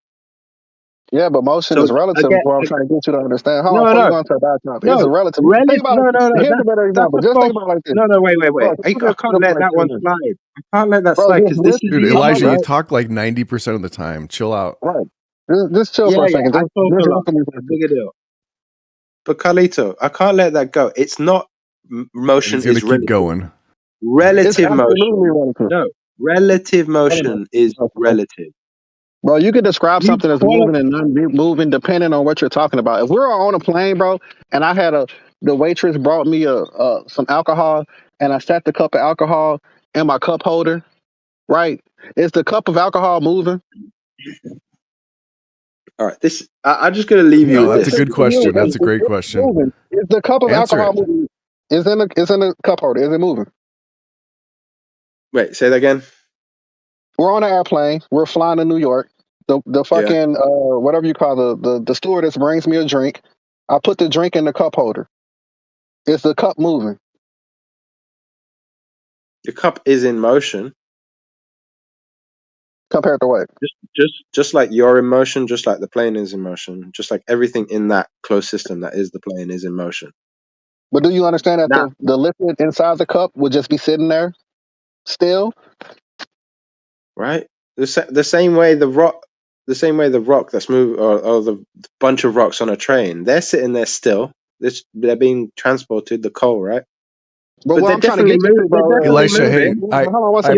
Yeah, but motion is relative. Again, what I'm trying to get you to understand. Hold on, before you go into a bad topic. It's relative. Think about here's a better example. Just think about it like this.
No, wait. I can't let that one slide. I can't let that slide because this is
Elijah, you talk like 90% of the time. Chill out.
Right. Just chill for a second.
I talk a lot. Big a deal. But Carlito, I can't let that go. It's not motion.
It's gonna keep going.
Relative motion. No, relative motion is relative.
Bro, you can describe something as moving and not moving depending on what you're talking about. If we're on a plane, bro, and I had the waitress brought me some alcohol, and I set the cup of alcohol in my cup holder, right? Is the cup of alcohol moving?
All right, I'm just gonna leave you with this.
That's a good question. That's a great question.
Is the cup of alcohol moving? Is in the cup holder? Is it moving?
Wait, say that again.
We're on an airplane. We're flying to New York. The fucking whatever you call the stewardess brings me a drink. I put the drink in the cup holder. Is the cup moving?
The cup is in motion.
Compared to what?
Just like you're in motion, just like the plane is in motion, just like everything in that closed system that is the plane is in motion.
But do you understand that the liquid inside the cup would just be sitting there still? Right.
The same way the rock that's moving, or the bunch of rocks on a train, they're sitting there still. They're being transported, the coal, right?
But what I'm trying to get to, bro,
Elisha, hey, I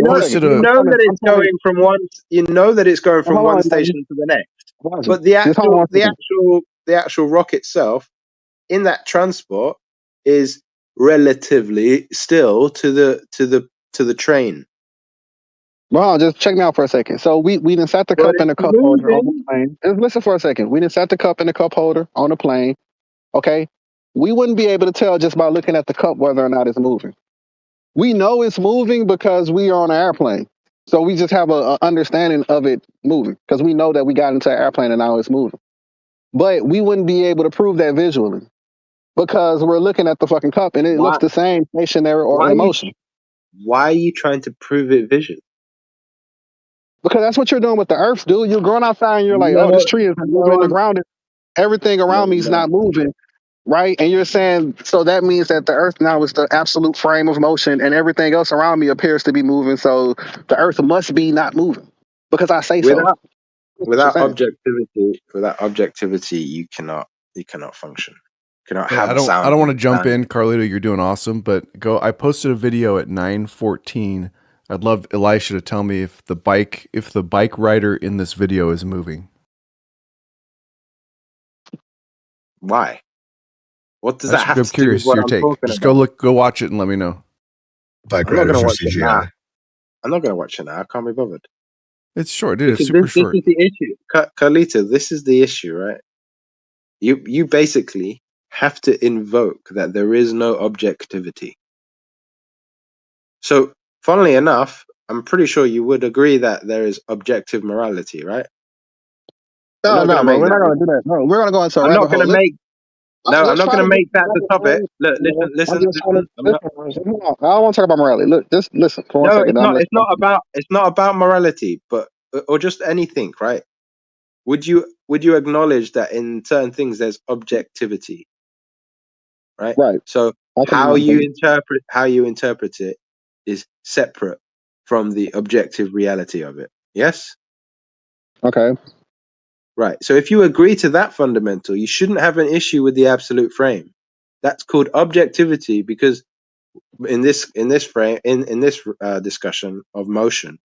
posted
you know that it's going from one. You know that it's going from one station to the next. But the actual rock itself in that transport is relatively still to the train.
Well, just check me out for a second. So we didn't set the cup in the cup holder on the plane. Just listen for a second. We didn't set the cup in the cup holder on the plane. Okay. We wouldn't be able to tell just by looking at the cup whether or not it's moving. We know it's moving because we are on an airplane. So we just have an understanding of it moving because we know that we got into an airplane and now it's moving. But we wouldn't be able to prove that visually because we're looking at the fucking cup and it looks the same stationary or in motion.
Why are you trying to prove it visually?
Because that's what you're doing with the earth, dude. You're going outside and you're like, oh, this tree is moving, the ground, everything around me is not moving. right? And you're saying, so that means that the Earth now is the absolute frame of motion, and everything else around me appears to be moving. So the Earth must be not moving because I say so.
Without
That's what you're
without
saying.
objectivity, you cannot function. You cannot
Hey,
have
I
a
don't
sound
want to jump in,
understanding.
Carlito. You're doing awesome, but I posted a video at 9:14. I'd love Elisha to tell me if the bike rider in this video is moving.
Why? What does that have
I'm
to do with
curious
what
your
I'm
take.
talking
Just
about?
go watch it and let me know.
Bike
I'm not
riders
gonna
are
watch it now.
CGI.
I'm not gonna watch it now. I can't be bothered.
It's short, dude. It's
Because
super
this
short.
is the issue. Carlito, this is the issue, right? You basically have to invoke that there is no objectivity. So, funnily enough, I'm pretty sure you would agree that there is objective morality, right? We're
No,
not
no,
gonna
bro.
make
We're
that.
not going to do that. No, we're going to go into a
I'm
rabbit
not
hole.
gonna make. No, I'm
Let's
not
try
gonna
to get
make
to the
that the
rabbit
topic.
hole.
Look,
You know, I'm
listen.
just trying to
I'm not.
listen. Hold on. I don't want to talk about morality. Look, just listen for 1
No,
second.
it's
I'm
not.
listening.
It's not about morality, but or just anything, right? Would you acknowledge that in certain things there's objectivity, right?
Right.
So
Okay.
how you interpret it is separate from the objective reality of it. Yes?
Okay.
Right. So if you agree to that fundamental, you shouldn't have an issue with the absolute frame. That's called objectivity because in this frame in this discussion of motion.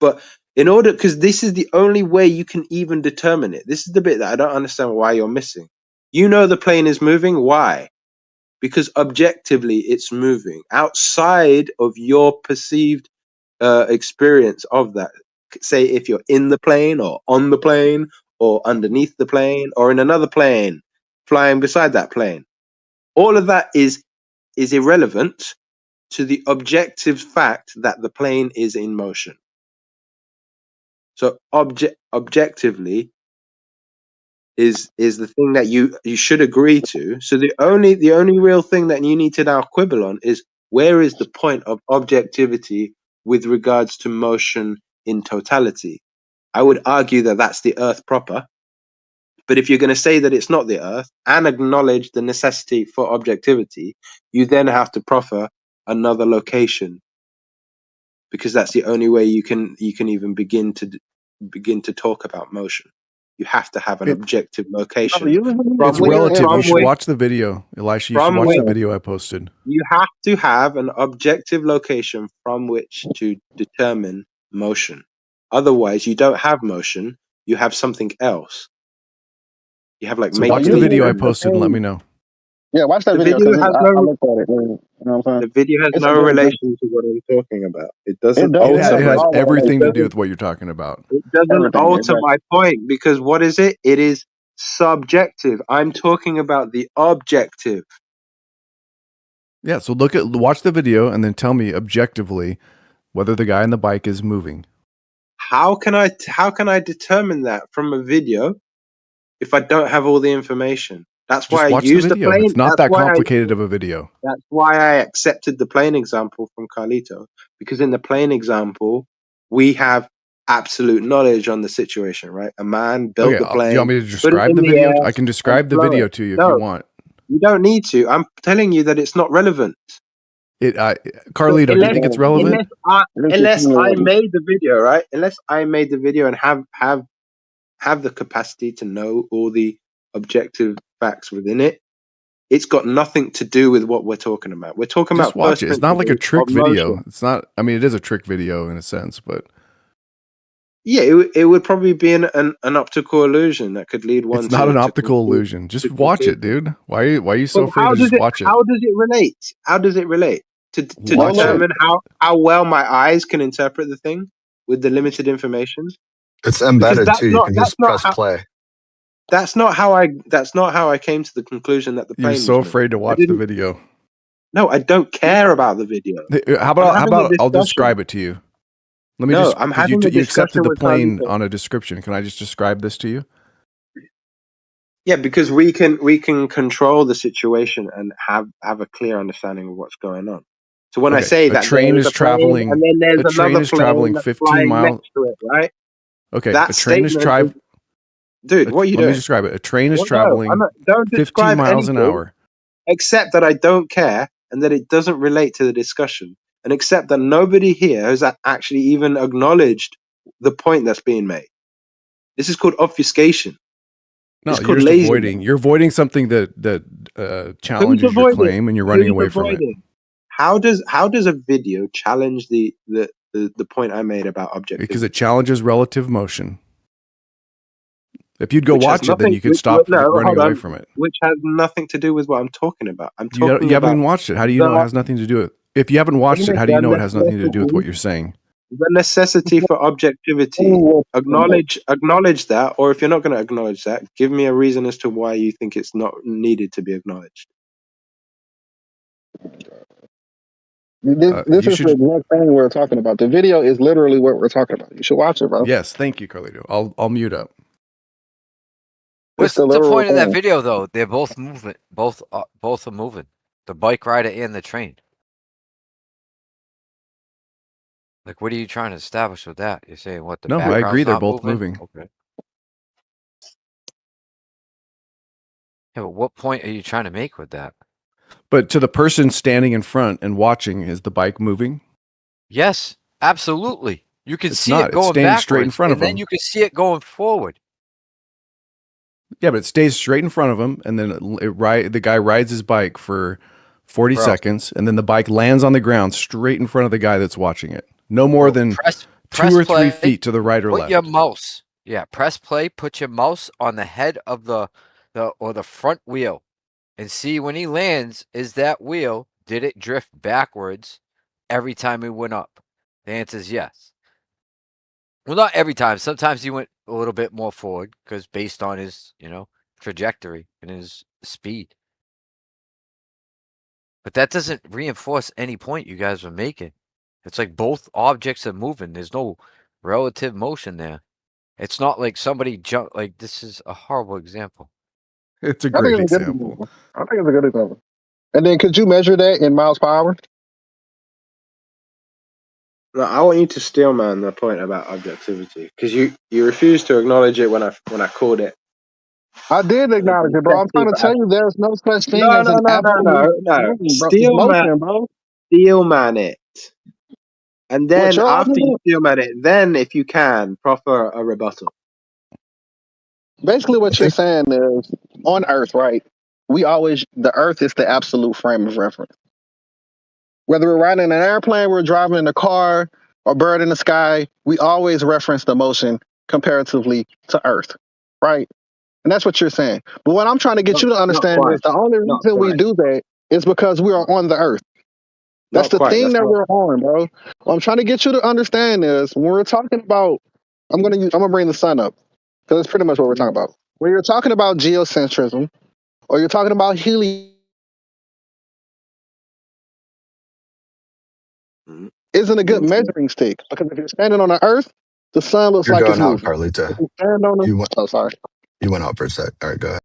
But in order, because this is the only way you can even determine it. This is the bit that I don't understand why you're missing. You know the plane is moving. Why? Because objectively it's moving outside of your perceived experience of that. Say if you're in the plane or on the plane or underneath the plane or in another plane flying beside that plane. All of that is irrelevant to the objective fact that the plane is in motion. So objectively is the thing that you should agree to. So the only real thing that you need to now quibble on is where is the point of objectivity with regards to motion in totality. I would argue that that's the Earth proper. But if you're going to say that it's not the Earth and acknowledge the necessity for objectivity, you then have to proffer another location because that's the only way you can even begin to talk about motion. You have to have an objective
No,
location
usually
It's
when you're
relative. You
in,
should watch the video, Elisha. You should watch the video I posted.
you have to have an objective location from which to determine motion. Otherwise, you don't have motion. You have something else. You have like
So
make
watch the
believe.
video I posted and let me know.
yeah, watch that
The
video
video
because
has
I
no
looked at it. You know what I'm saying?
the video has
It's
no
a good video.
relation to what I'm talking about. It
It
doesn't
does.
alter
It
my
has
all the
it
everything to do
doesn't
with what you're talking about.
it doesn't
everything.
alter
Exactly.
my point because what is it? It is subjective. I'm talking about the objective.
Yeah, so watch the video and then tell me objectively whether the guy on the bike is moving.
How can I determine that from a video if I don't have all the information? That's why
Just
I
watch the
used the
video.
plane.
It's not that complicated of a video.
That's why I accepted the plane example from Carlito, because in the plane example, we have absolute knowledge on the situation, right? A man built
Okay,
the
do you want
plane,
me to
put it
describe
in
the
the
video?
air,
I can
and
describe the
flew
video
it.
to you if you
No,
want.
you don't need to. I'm telling you that it's not relevant. So
Carlito, do you think it's relevant?
unless I made the video, right? Unless I made the video and have the capacity to know all the objective facts within it, it's got nothing to do with what we're talking about. We're talking
Just
about
watch
first
it. It's not like a
principles
trick
of
video.
motion.
It's not. I mean, it is a trick video in a sense, but
Yeah, it would probably be an optical illusion that could lead one
it's not an
to
optical
conclude.
illusion. Just
To
watch
conclude.
it, dude. Why are you so
But
afraid to just watch it?
how does it relate? How does it relate to
Watch
determine how well my eyes can interpret the thing with the limited information?
It's
Because
embedded too. You can just press play.
that's not how I came to the conclusion that the
You're
plane
so
was moving.
afraid to watch the video.
No, I don't care about the video.
How
I'm having a
about I'll
discussion.
describe it to you. Let me
No,
just
I'm
because
having a
you accepted
discussion
the
with
plane
Carlito.
on a description. Can I just describe this to you?
Yeah, because we can control the situation and have a clear understanding of what's going on. So when I say
a
that
train
there is
is
a plane
traveling,
and then there's
a train
another
is
plane
traveling
that's
15
flying
miles.
next to it, right?
Okay,
That
a train is
statement is Dude, what are you doing?
Let me describe it. A train is
Well,
traveling
don't
15
describe
miles an
anything
hour.
except that I don't care and that it doesn't relate to the discussion, and except that nobody here has actually even acknowledged the point that's being made. This is called obfuscation.
No,
It's
you're
called
just
laziness.
avoiding. You're avoiding something that challenges your claim, and you're running away from it.
How does a video challenge the point I made about objectivity?
Because it challenges relative motion. If you'd go watch it, then you could stop running away from it.
Which has nothing to do with what I'm talking about.
You haven't even watched it. How do you know it has nothing to do with it? If you haven't watched it, how do you know it has nothing to do with what you're saying?
The necessity for objectivity. Acknowledge that, or if you're not going to acknowledge that, give me a reason as to why you think it's not needed to be acknowledged.
This is the exact thing we're talking about. The video is literally what we're talking about. You should watch it, bro.
Yes, thank you, Carlito. I'll mute up.
What's the point of that video, though? They're both moving. Both are moving. The bike rider and the train. Like, what are you trying to establish with that? You're saying what?
No, I agree. They're both moving.
Okay. Yeah, but what point are you trying to make with that?
But to the person standing in front and watching, is the bike moving?
Yes, absolutely. You can see it going backwards,
straight in front of
and then you can see it going forward.
Yeah, but it stays straight in front of him, and then the guy rides his bike for 40 seconds, and then the bike lands on the ground straight in front of the guy that's watching it. No more than
press
2 or 3 feet to the right or left.
Put your mouse. Yeah, press play. Put your mouse on the head of the front wheel, and see when he lands. Is that wheel? Did it drift backwards every time he went up? The answer is yes. Well, not every time. Sometimes he went a little bit more forward because based on his, trajectory and his speed. But that doesn't reinforce any point you guys were making. It's like both objects are moving. There's no relative motion there. It's not like somebody jumped. Like, this is a horrible example.
It's a great example.
I think it's a good example. And then could you measure that in miles per hour?
No, I want you to steal man the point about objectivity, because you refused to acknowledge it when I called it.
I did acknowledge it, bro. I'm trying to tell you there's no such thing as an absolute
Steel man it. And then after you steel man it, then if you can, proffer a rebuttal.
Basically what you're saying is, on Earth, right? The Earth is the absolute frame of reference. Whether we're riding in an airplane, we're driving in a car, or bird in the sky, we always reference the motion comparatively to Earth, right? And that's what you're saying. But what I'm trying to get you to understand is the only reason we do that is because we are on the Earth. That's the thing that we're on, bro. What I'm trying to get you to understand is when we're talking about, I'm gonna bring the sun up because that's pretty much what we're talking about. When you're talking about geocentrism, or you're talking about helium, isn't a good measuring stick, because if you're standing on the Earth, the sun looks like it's moving.
Carlita.
Sorry.
You went out for a sec. All right, go ahead.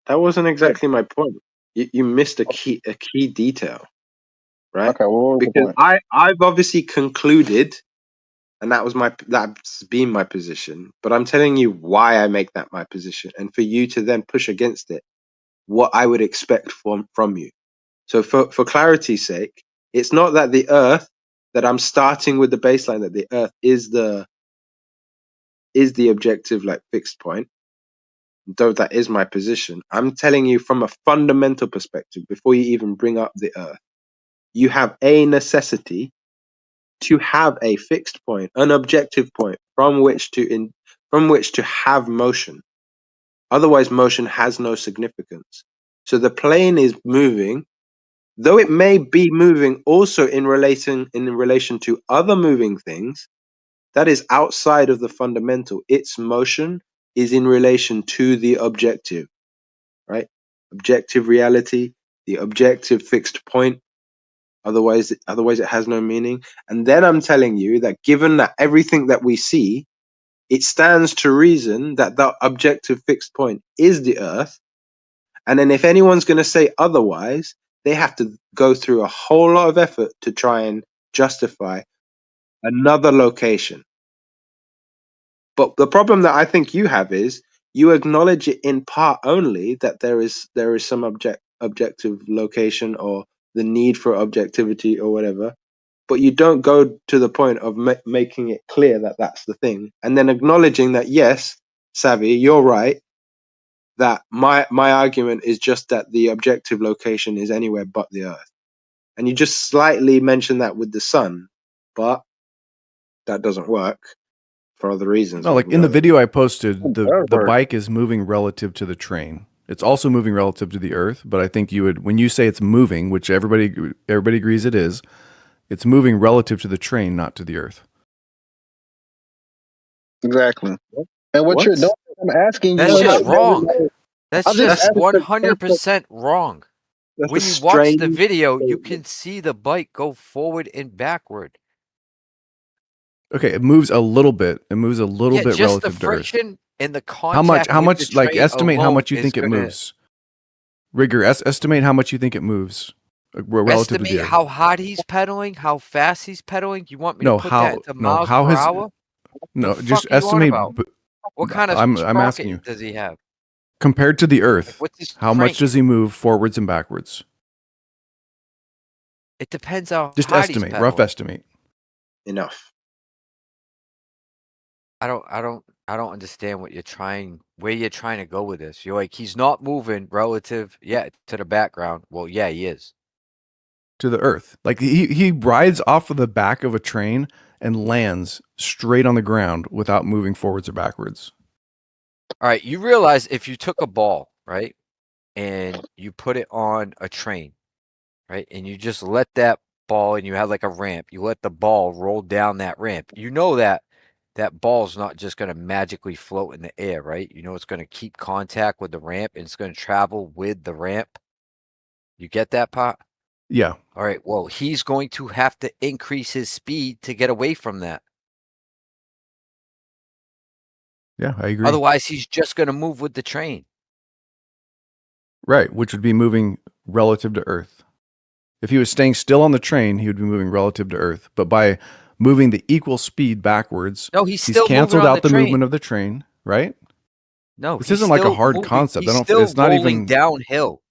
That wasn't exactly my point. You missed a key detail, right?
Okay, well,
because I've obviously concluded, and that's been my position. But I'm telling you why I make that my position, and for you to then push against it, what I would expect from you. So for clarity's sake, it's not that the Earth, that I'm starting with the baseline that the Earth is the objective, like, fixed point. Though that is my position, I'm telling you from a fundamental perspective, before you even bring up the Earth, you have a necessity to have a fixed point, an objective point from which to have motion. Otherwise, motion has no significance. So the plane is moving, though it may be moving also in relation to other moving things. That is outside of the fundamental. Its motion is in relation to the objective, right? Objective reality, the objective fixed point. Otherwise it has no meaning. And then I'm telling you that given that everything that we see, it stands to reason that the objective fixed point is the Earth. And then if anyone's going to say otherwise, they have to go through a whole lot of effort to try and justify another location. But the problem that I think you have is you acknowledge it in part only, that there is some objective location or the need for objectivity or whatever, but you don't go to the point of making it clear that that's the thing, and then acknowledging that, yes, Savvy, you're right, that my argument is just that the objective location is anywhere but the Earth. And you just slightly mention that with the sun, but that doesn't work for other reasons.
No, like in the video I posted, the bike is moving relative to the train. It's also moving relative to the Earth, but I think you would, when you say it's moving, which everybody agrees it is, it's moving relative to the train, not to the Earth.
Exactly. And what you're doing, I'm asking you.
That's just wrong. That's just 100% wrong. When you watch the video, you can see the bike go forward and backward.
Okay, it moves a little bit. It moves a little bit
just
relative
the friction
to Earth.
And the contact.
How much? Like, estimate how much you think it moves. Rigor, estimate how much you think it moves relative to the Earth.
How hard he's pedaling, how fast he's pedaling. You want me to put that into miles per hour?
No, just estimate.
What kind of
I'm asking you.
Does he have?
Compared to the Earth, how much does he move forwards and backwards?
It depends on
just estimate, rough estimate.
Enough.
I don't understand where you're trying to go with this. You're like, he's not moving relative, to the background. Well, yeah, he is.
To the Earth. Like he rides off of the back of a train and lands straight on the ground without moving forwards or backwards.
All right, you realize if you took a ball, right, and you put it on a train, right, and you just let that ball, and you have like a ramp, you let the ball roll down that ramp, you know that ball's not just going to magically float in the air, right? You know it's going to keep contact with the ramp, and it's going to travel with the ramp. You get that part?
Yeah.
All right, well, he's going to have to increase his speed to get away from that.
Yeah, I agree.
Otherwise, he's just going to move with the train.
Right, which would be moving relative to Earth. If he was staying still on the train, he would be moving relative to Earth. But by moving the equal speed backwards,
no, he's
canceled out the movement of the train, right?
No,
this isn't like a hard concept. It's not even
downhill,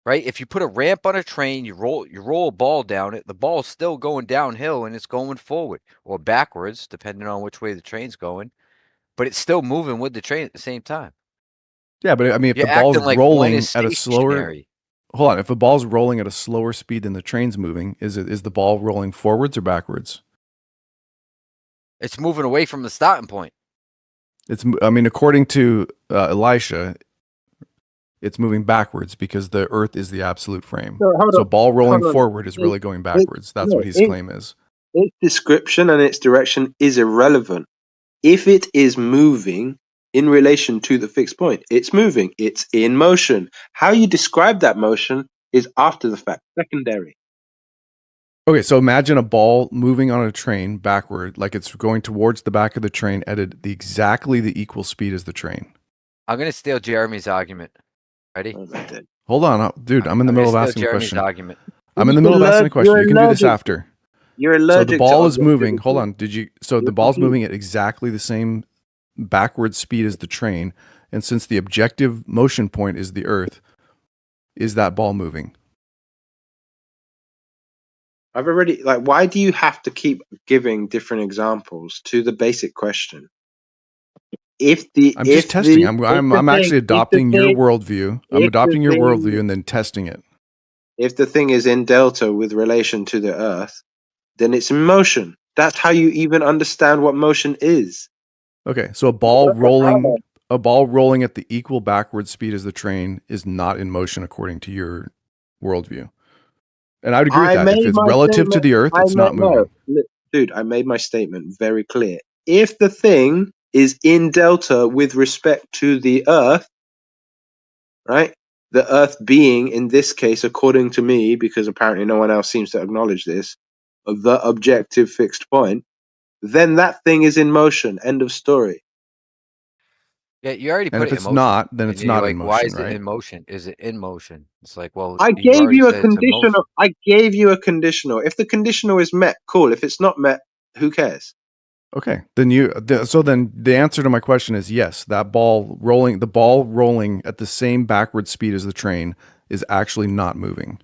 right? If you put a ramp on a train, you roll a ball down it. The ball's still going downhill and it's going forward or backwards, depending on which way the train's going. But it's still moving with the train at the same time.
Yeah, but I mean, if the ball's rolling at a slower, hold on, if the ball's rolling at a slower speed than the train's moving, is the ball rolling forwards or backwards?
It's moving away from the starting point.
I mean, according to Elisha, it's moving backwards because the Earth is the absolute frame. So ball rolling forward is really going backwards. That's what his claim is.
Its description and its direction is irrelevant. If it is moving in relation to the fixed point, it's moving. It's in motion. How you describe that motion is after the fact, secondary.
Okay, so imagine a ball moving on a train backward, like it's going towards the back of the train at exactly the equal speed as the train.
I'm going to steal Jeremy's argument. Ready?
Hold on, dude. I'm in the middle of asking a question.
Argument.
I'm in the middle of asking a question. You can do this after.
You're allergic.
So the ball is moving. Hold on. So the ball's moving at exactly the same backward speed as the train, and since the objective motion point is the Earth, is that ball moving?
I've already why do you have to keep giving different examples to the basic question?
I'm just testing. I'm actually adopting your worldview. I'm adopting your worldview and then testing it.
If the thing is in delta with relation to the Earth, then it's in motion. That's how you even understand what motion is.
Okay, so a ball rolling at the equal backward speed as the train is not in motion according to your worldview. And I would agree with that. If it's relative to the Earth, it's not moving.
Dude, I made my statement very clear. If the thing is in delta with respect to the Earth, right? The Earth being, in this case, according to me, because apparently no one else seems to acknowledge this, the objective fixed point, then that thing is in motion. End of story.
Yeah, you already put
it in motion. And if it's not, then it's not in motion,
why is
right?
it in motion? Is it in motion? It's like, well,
I gave you a conditional. I gave you a conditional. If the conditional is met, cool. If it's not met, who cares?
Okay, then so then the answer to my question is yes. The ball rolling at the same backward speed as the train is actually not moving.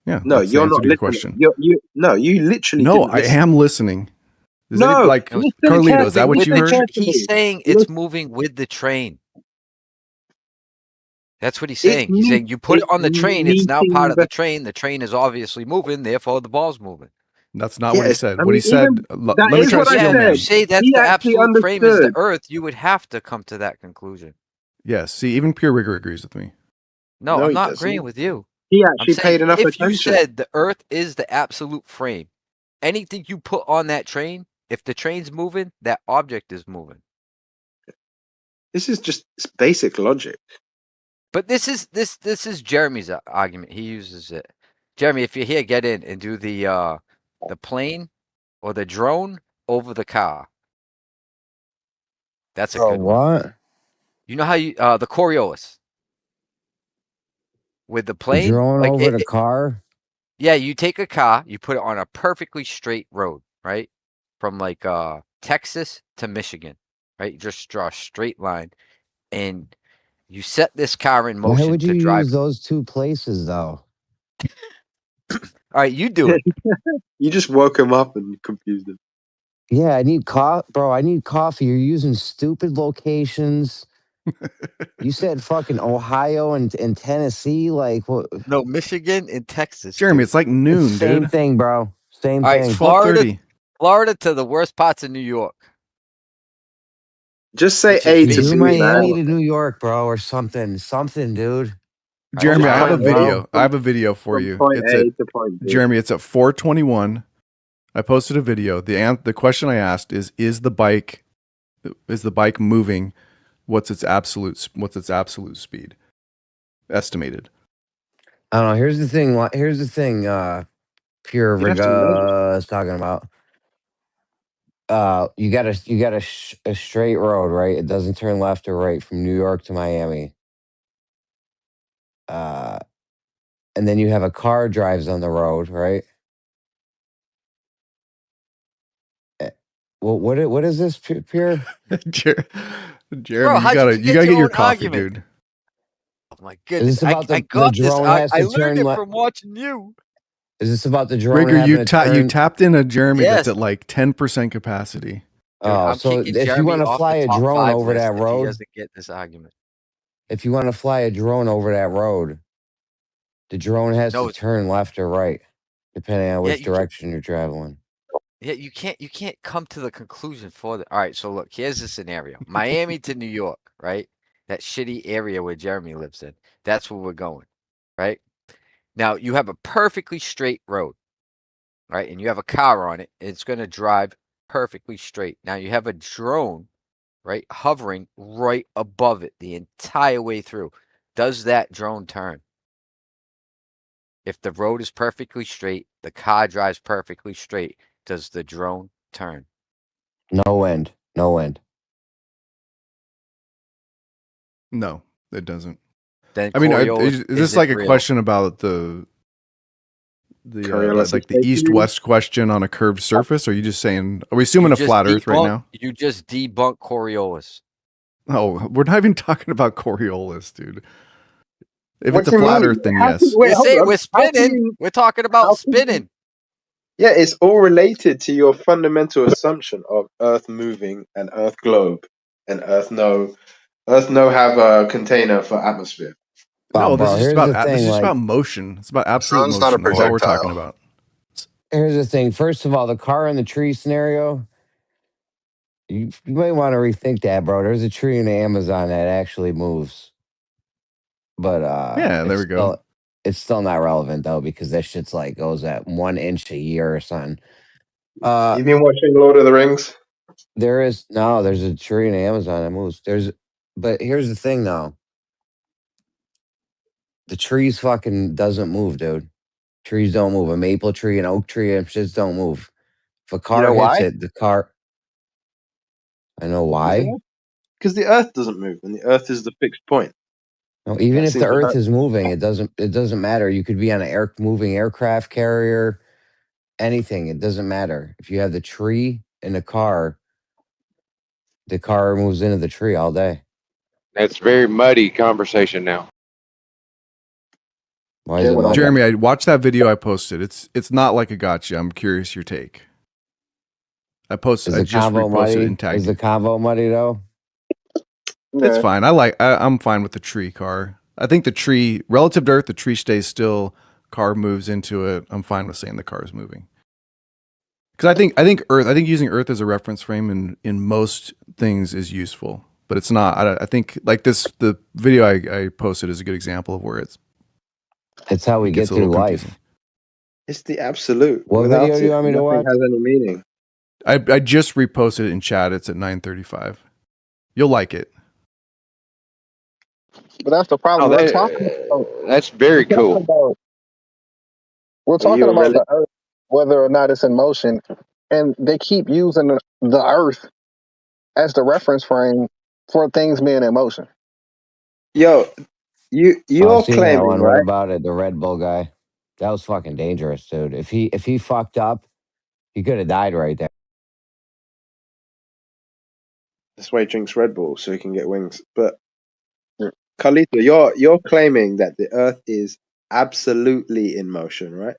Yeah,
No,
that's the
you're
answer
not
to your
listening.
question.
You literally
No,
didn't
I
listen.
am listening. Is
No,
like
No,
listen
Carlito? Is that
carefully.
what you
with
Listen
the
heard?
he's
carefully.
saying it's moving with the train. That's what he's saying. He's saying you put it on the train, it's now part of the train. The train is obviously moving, therefore the ball's moving.
That's not what he said.
I
What he
mean,
said.
that
Let me
is
try to
what I
steel
If you
man.
said.
say that's
He
the
actually
absolute frame is the
understood.
Earth, you would have to come to that conclusion.
Yes. See, even Pure Rigor agrees with me.
No,
No,
I'm
he
not
doesn't.
agreeing with you.
He
I'm
actually
saying
paid enough
if you
attention.
said the Earth is the absolute frame, anything you put on that train, if the train's moving, that object is moving.
This is just basic logic.
But this is Jeremy's argument. He uses it. Jeremy, if you're here, get in and do the plane or the drone over the car. That's a good one.
What?
You know how you the Coriolis with the plane
Drone
like
over the car?
yeah, you take a car, you put it on a perfectly straight road, right? From like Texas to Michigan, right? You just draw a straight line and you set this car in
Why
motion
would you
to drive.
use those two places though?
All right, you do it.
You just woke him up and confused him.
Yeah, I need bro. I need coffee. You're using stupid locations. You said fucking Ohio and Tennessee, like what?
No, Michigan and Texas.
Jeremy,
Dude.
it's like
It's
noon,
same
dude.
thing, bro. Same
All right,
thing.
Florida to the worst parts of New York.
Just say
Which is
A to
Do
B,
basically
Miami
man.
to New York, bro, or something. Something, dude.
Jeremy,
Just
I have a
point A
video. I have a video for
from
you.
point
It's
A
at
to point B.
Jeremy. It's at 4:21. I posted a video. The question I asked is the bike moving? What's its absolute speed estimated?
I don't know. Here's the thing. Pure
You'd have to measure.
is talking about. You got a straight road, right? It doesn't turn left or right from New York to Miami. And then you have a car drives on the road, right? Well, what is this, Pure?
Jeremy,
Bro,
you
how'd
gotta
you
get
your
your
own
coffee,
argument?
dude.
Oh my
Is
goodness.
this about
I
the
got this.
drone has
I
to
learned
turn
it
left?
from watching you.
Is this about the drone
Rigger,
having
you
to turn?
tapped in a Jeremy that's
Yes.
at like 10% capacity.
Dude,
Oh,
I'm
so
kicking
if you want
Jeremy
to
off the
fly a
top
drone
5
over
list
that
if he
road,
doesn't get this argument.
if you want to fly a drone over that road, the drone has
No,
to turn left or right, depending on
yeah,
which direction you're traveling.
you can't come to the conclusion for the. All right, so look, here's the scenario: Miami to New York, right? That shitty area where Jeremy lives in. That's where we're going, right? Now you have a perfectly straight road, right? And you have a car on it. And it's going to drive perfectly straight. Now you have a drone, right, hovering right above it the entire way through. Does that drone turn? If the road is perfectly straight, the car drives perfectly straight, does the drone turn?
No end. No end.
No, it doesn't.
Then
I mean,
Coriolis
is this
isn't
like a
real.
question about the
Coriolis
like the
is
east-west question on a curved surface? Or are you just saying? Are we assuming a flat Earth right now?
You just debunk Coriolis.
Oh, we're not even talking about Coriolis, dude. If
What
it's a
do you
flat
mean?
Earth, then
How can,
yes.
wait,
You
hold
say
on.
we're spinning. We're talking about
how can you-
spinning.
Yeah, it's all related to your fundamental assumption of Earth moving and Earth globe and Earth no have a container for atmosphere.
No, this
Bro,
is just
here's the
about
thing. Like,
motion. It's about absolute
Sun's not a
motion. That's all we're
projectile.
talking about.
here's the thing. First of all, the car in the tree scenario, you might want to rethink that, bro. There's a tree in the Amazon that actually moves. But
Yeah, there we go.
It's still not relevant though, because that shit's like goes at 1 inch a year or something.
You've been watching Lord of the Rings?
There's a tree in the Amazon that moves. But here's the thing though. The trees fucking doesn't move, dude. Trees don't move. A maple tree, an oak tree, and shits don't move. If a car
know
hits
why?
it, the car. I know why.
Because the Earth doesn't move, and the Earth is the fixed point.
No, even
That
if the
seems to
Earth
hurt.
is moving, it doesn't matter. You could be on an moving aircraft carrier, anything. It doesn't matter. If you have the tree in the car, the car moves into the tree all day.
That's very muddy conversation now.
Why is it muddy?
Jeremy, I watched that video I posted. It's not like a gotcha. I'm curious your take. I just reposted it and tagged
Is the convo muddy though?
It's fine. I'm fine with the tree car. I think the tree, relative to Earth, the tree stays still. Car moves into it. I'm fine with saying the car is moving. Because I think using Earth as a reference frame in most things is useful, but it's not. I think like the video I posted is a good example of where it's
how we get through life.
It's the absolute.
What
Without
video do you want me to watch?
Nothing has any meaning.
I just reposted it in chat. It's at 9:35. You'll like it.
But that's the problem.
That's very cool.
We're talking about the Earth, whether or not it's in motion, and they keep using the Earth as the reference frame for things being in motion.
Yo, you're claiming,
one.
right?
What about it? The Red Bull guy. That was fucking dangerous, dude. If he fucked up, he could have died right there.
That's why he drinks Red Bull so he can get wings. But Carlito, you're claiming that the Earth is absolutely in motion, right?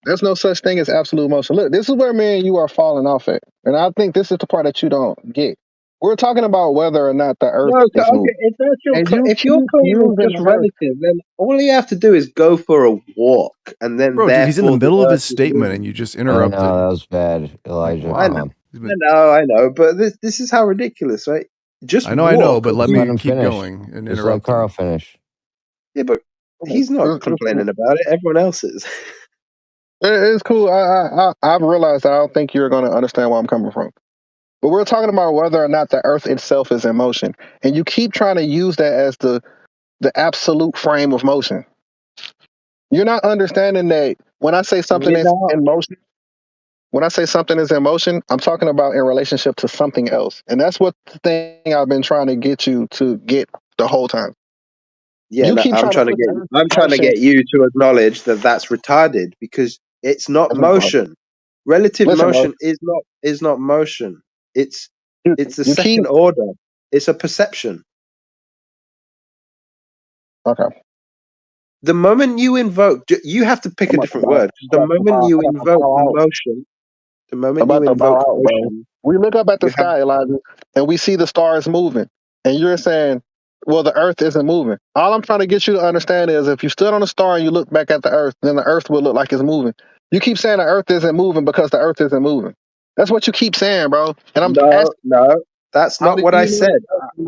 There's no such thing as absolute motion. Look, this is where me and you are falling off at, and I think this is the part that you don't get. We're talking about whether or not the Earth is moving.
If your claim is just relative, then all you have to do is go for a walk, and then
Bro, dude, he's in the middle of his statement, and you just interrupted.
I know, that was bad, Elijah.
I know, but this is how ridiculous, right? Just
I know, but let me keep going and
just let Karl finish.
Yeah, but he's not complaining about it. Everyone else is.
It's cool. I've realized I don't think you're going to understand where I'm coming from. But we're talking about whether or not the Earth itself is in motion, and you keep trying to use that as the absolute frame of motion. You're not understanding that when I say something is in motion, when I say something is in motion, I'm talking about in relationship to something else, and that's what the thing I've been trying to get you to get the whole time.
Yeah, I'm trying to get you to acknowledge that that's retarded because it's not motion. Relative motion is not motion. It's the second order. It's a perception.
Okay.
The moment you invoke, you have to pick a different word. The moment you invoke motion,
we look up at the sky, Elijah, and we see the stars moving, and you're saying, well, the Earth isn't moving. All I'm trying to get you to understand is if you stood on a star and you look back at the Earth, then the Earth will look like it's moving. You keep saying the Earth isn't moving because the Earth isn't moving. That's what you keep saying, bro. And I'm
no, that's not what I said.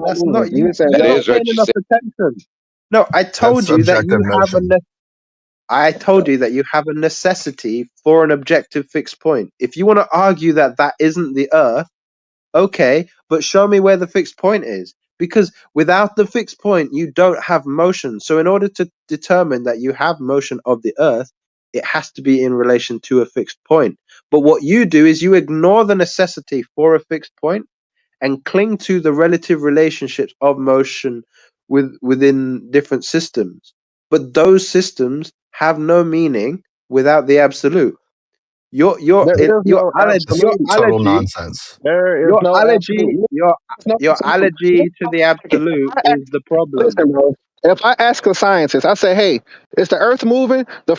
That's not you.
That is what you said.
No, I told you that you have
motion.
I told you that you have a necessity for an objective fixed point. If you want to argue that that isn't the Earth, okay, but show me where the fixed point is. Because without the fixed point, you don't have motion. So in order to determine that you have motion of the Earth, it has to be in relation to a fixed point. But what you do is you ignore the necessity for a fixed point and cling to the relative relationships of motion within different systems. But those systems have no meaning without the absolute. Your
Total nonsense.
Your allergy to the absolute is the problem.
Listen, bro. If I ask a scientist, I say, "Hey, is the Earth moving?" The